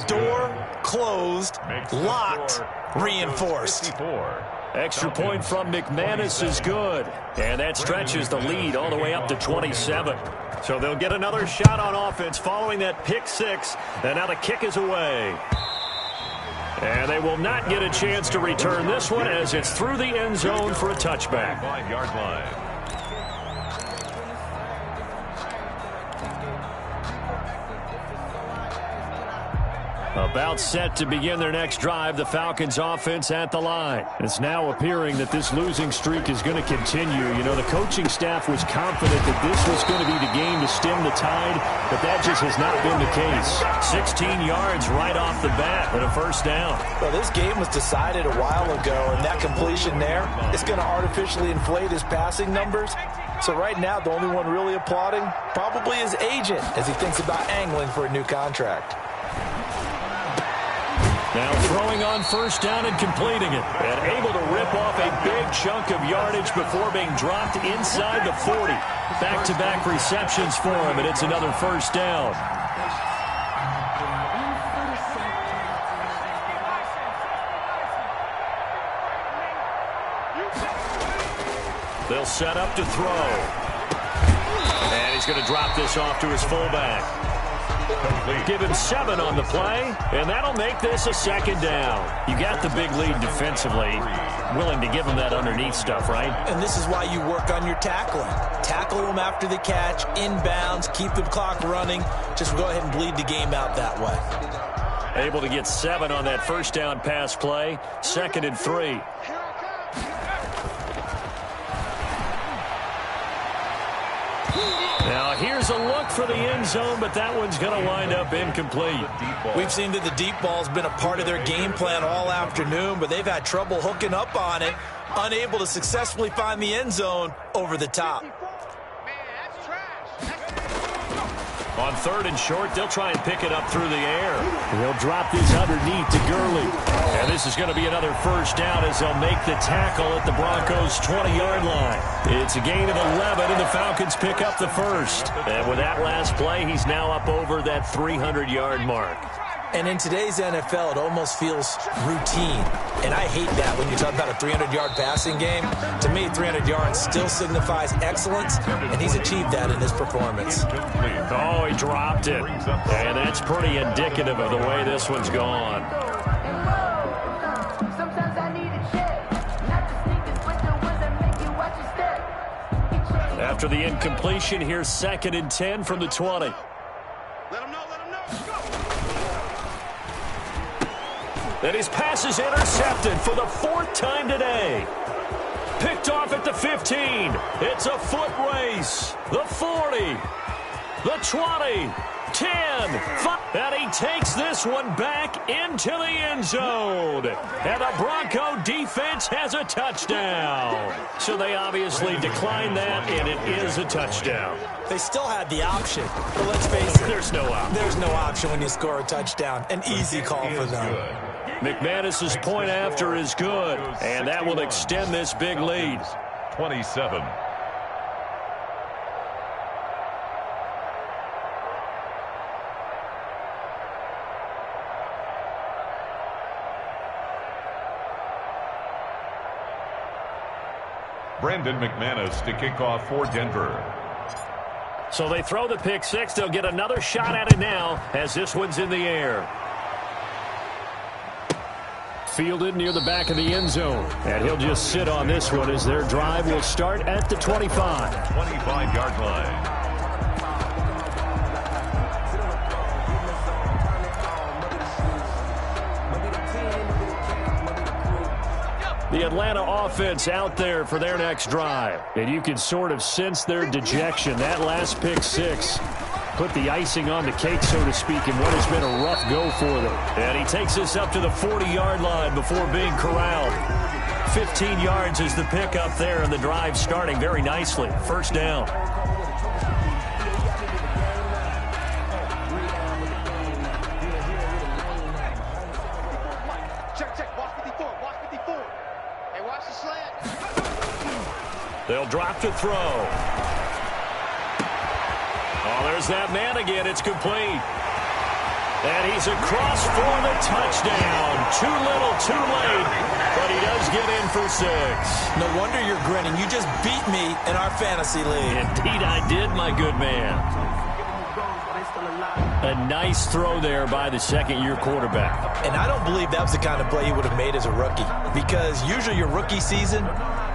Door closed, locked, reinforced. 54. Extra point from McManus is good. And that stretches the lead all the way up to 27. So they'll get another shot on offense following that pick 6. And now the kick is away. And they will not get a chance to return this one as it's through the end zone for a touchback. 5-yard line. About set to begin their next drive, the Falcons offense at the line. It's now appearing that this losing streak is going to continue. You know, the coaching staff was confident that this was going to be the game to stem the tide, but that just has not been the case. 16 yards right off the bat and a 1st down. Well, this game was decided a while ago, and that completion there is going to artificially inflate his passing numbers. So right now, the only one really applauding probably his agent as he thinks about angling for a new contract. Now throwing on 1st down and completing it. And able to rip off a big chunk of yardage before being dropped inside the 40. Back-to-back receptions for him, and it's another 1st down. They'll set up to throw. And he's going to drop this off to his fullback. Give him 7 on the play, and that'll make this a 2nd down. You got the big lead defensively. Willing to give him that underneath stuff, right? And this is why you work on your tackling. Tackle them after the catch, inbounds, keep the clock running. Just go ahead and bleed the game out that way. Able to get 7 on that 1st down pass play. 2nd and 3. Now here's a look for the end zone, but that one's going to wind up incomplete. We've seen that the deep ball's been a part of their game plan all afternoon, but they've had trouble hooking up on it, unable to successfully find the end zone over the top. On 3rd and short, they'll try and pick it up through the air. They'll drop this underneath to Gurley. And this is going to be another 1st down as they'll make the tackle at the Broncos' 20-yard line. It's a gain of 11, and the Falcons pick up the 1st. And with that last play, he's now up over that 300-yard mark. And in today's NFL, it almost feels routine. And I hate that when you talk about a 300-yard passing game. To me, 300 yards still signifies excellence, and he's achieved that in his performance. Oh, he dropped it. And that's pretty indicative of the way this one's gone. After the incompletion, here's 2nd and 10 from the 20. Let him know. And his pass is intercepted for the 4th time today. Picked off at the 15. It's a foot race. The 40. The 20. 10. 5. And he takes this one back into the end zone. And the Bronco defense has a touchdown. So they obviously declined that, and it is a touchdown. They still had the option, but let's face it. There's no option. There's no option when you score a touchdown. An easy call for them. McManus's point after is good, and that will extend this big lead. 27. Brandon McManus to kick off for Denver. So they throw the pick 6. They'll get another shot at it now as this one's in the air. Fielded near the back of the end zone. And he'll just sit on this one as their drive will start at the 25. 25-yard line. The Atlanta offense out there for their next drive. And you can sort of sense their dejection. That last pick 6 put the icing on the cake, so to speak, in what has been a rough go for them. And he takes us up to the 40-yard line before being corralled. 15 yards is the pickup there, and the drive starting very nicely. 1st down. Check. Watch 54. Hey, watch the slant. They'll drop to throw. Oh, there's that man again. It's complete. And he's across for the touchdown. Too little, too late. But he does get in for 6. No wonder you're grinning. You just beat me in our fantasy league. Indeed I did, my good man. A nice throw there by the 2nd-year quarterback. And I don't believe that was the kind of play he would have made as a rookie. Because usually your rookie season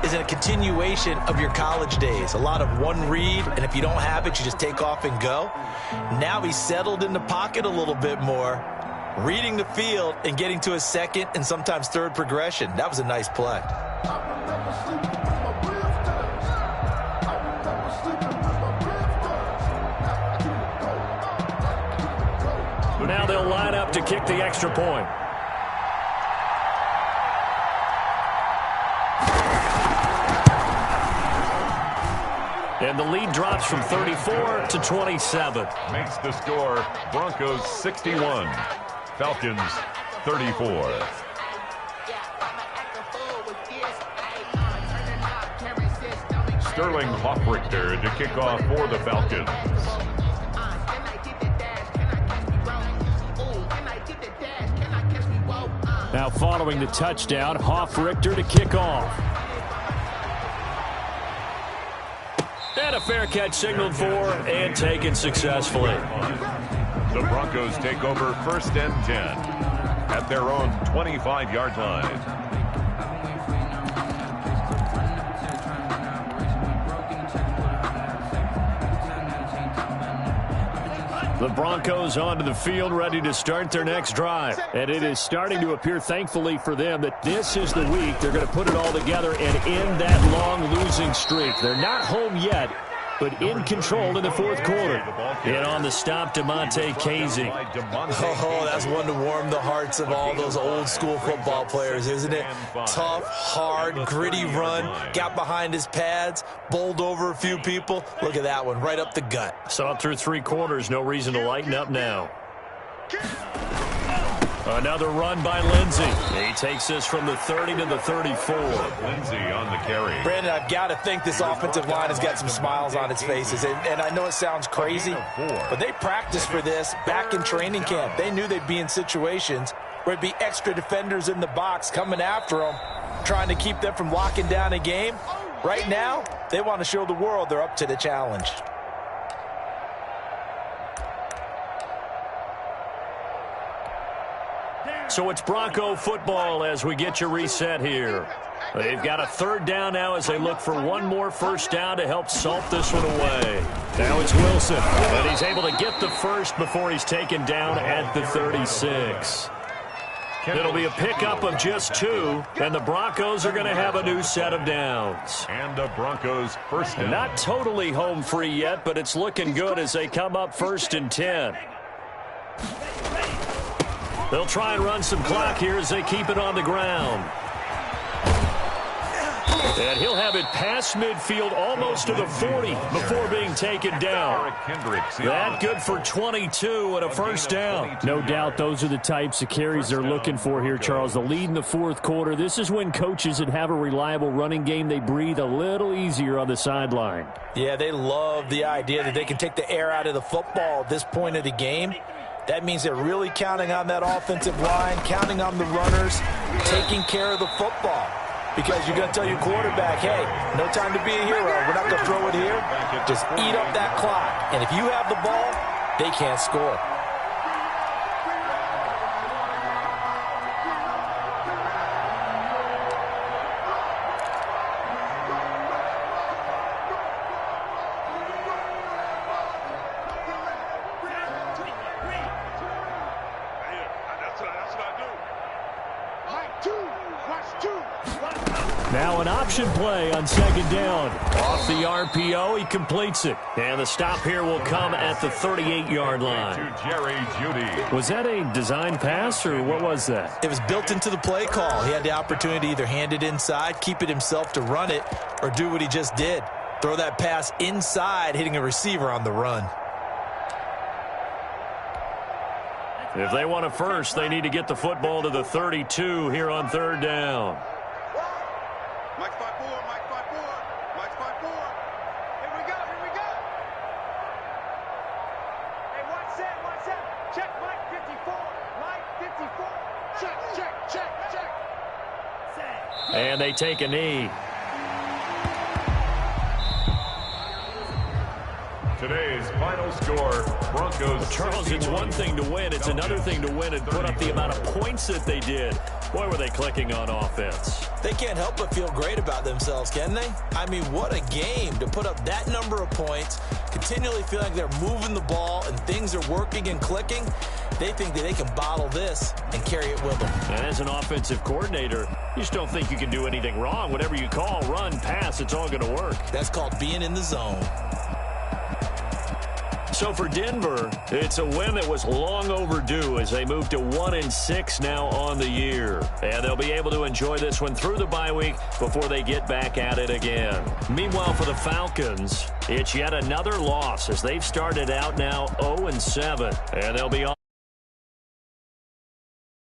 is a continuation of your college days. A lot of one read, and if you don't have it, you just take off and go. Now he's settled in the pocket a little bit more, reading the field and getting to his 2nd and sometimes 3rd progression. That was a nice play. Now they'll line up to kick the extra point. And the lead drops from 34 to 27. Makes the score Broncos 61, Falcons 34. Sterling Hoffrichter to kick off for the Falcons. Now following the touchdown, Hoffrichter to kick off. And a fair catch signaled for and taken successfully. The Broncos take over 1st and 10 at their own 25-yard line. The Broncos onto the field, ready to start their next drive. And it is starting to appear, thankfully for them, that this is the week they're going to put it all together and end that long losing streak. They're not home yet, but in control in the fourth quarter. And on the stop, DeMonte Casey. Oh, that's one to warm the hearts of all those old-school football players, isn't it? Tough, hard, gritty run, got behind his pads, bowled over a few people. Look at that one, right up the gut. Saw through 3 quarters, no reason to lighten up now. Another run by Lindsey. He takes this from the 30 to the 34. Lindsey on the carry. Brandon, I've got to think this offensive line has got some smiles on its faces. And I know it sounds crazy, but they practiced for this back in training camp. They knew they'd be in situations where it'd be extra defenders in the box coming after them, trying to keep them from locking down a game. Right now, they want to show the world they're up to the challenge. So it's Bronco football as we get you reset here. They've got a 3rd down now as they look for one more 1st down to help salt this one away. Now it's Wilson, but he's able to get the first before he's taken down at the 36. It'll be a pickup of just 2, and the Broncos are going to have a new set of downs. And the Broncos 1st down. Not totally home free yet, but it's looking good as they come up 1st and 10. They'll try and run some clock here as they keep it on the ground. And he'll have it past midfield almost to the 40 before being taken down. That good for 22 and a 1st down. No doubt those are the types of carries they're looking for here, Charles. The lead in the 4th quarter. This is when coaches that have a reliable running game, they breathe a little easier on the sideline. Yeah, they love the idea that they can take the air out of the football at this point of the game. That means they're really counting on that offensive line, counting on the runners, taking care of the football. Because you're going to tell your quarterback, hey, no time to be a hero. We're not going to throw it here. Just eat up that clock. And if you have the ball, they can't score. Now an option play on 2nd down. Off the RPO, he completes it. And the stop here will come at the 38-yard line. To Jerry Jeudy. Was that a design pass, or what was that? It was built into the play call. He had the opportunity to either hand it inside, keep it himself to run it, or do what he just did. Throw that pass inside, hitting a receiver on the run. If they want a first, they need to get the football to the 32 here on 3rd down. Mike 5-4, Mike 5-4, Mike 5-4. Here we go, here we go. Hey, watch that. Check Mike 54, Mike 54. Check. And they take a knee. Today's final score, Broncos. Charles, it's one thing to win. It's another thing to win and put up the amount of points that they did. Boy, were they clicking on offense. They can't help but feel great about themselves, can they? I mean, what a game to put up that number of points, continually feel like they're moving the ball and things are working and clicking. They think that they can bottle this and carry it with them. And as an offensive coordinator, you just don't think you can do anything wrong. Whatever you call, run, pass, it's all going to work. That's called being in the zone. So for Denver, it's a win that was long overdue as they move to 1-6 now on the year. And they'll be able to enjoy this one through the bye week before they get back at it again. Meanwhile, for the Falcons, it's yet another loss as they've started out now 0-7. And they'll be on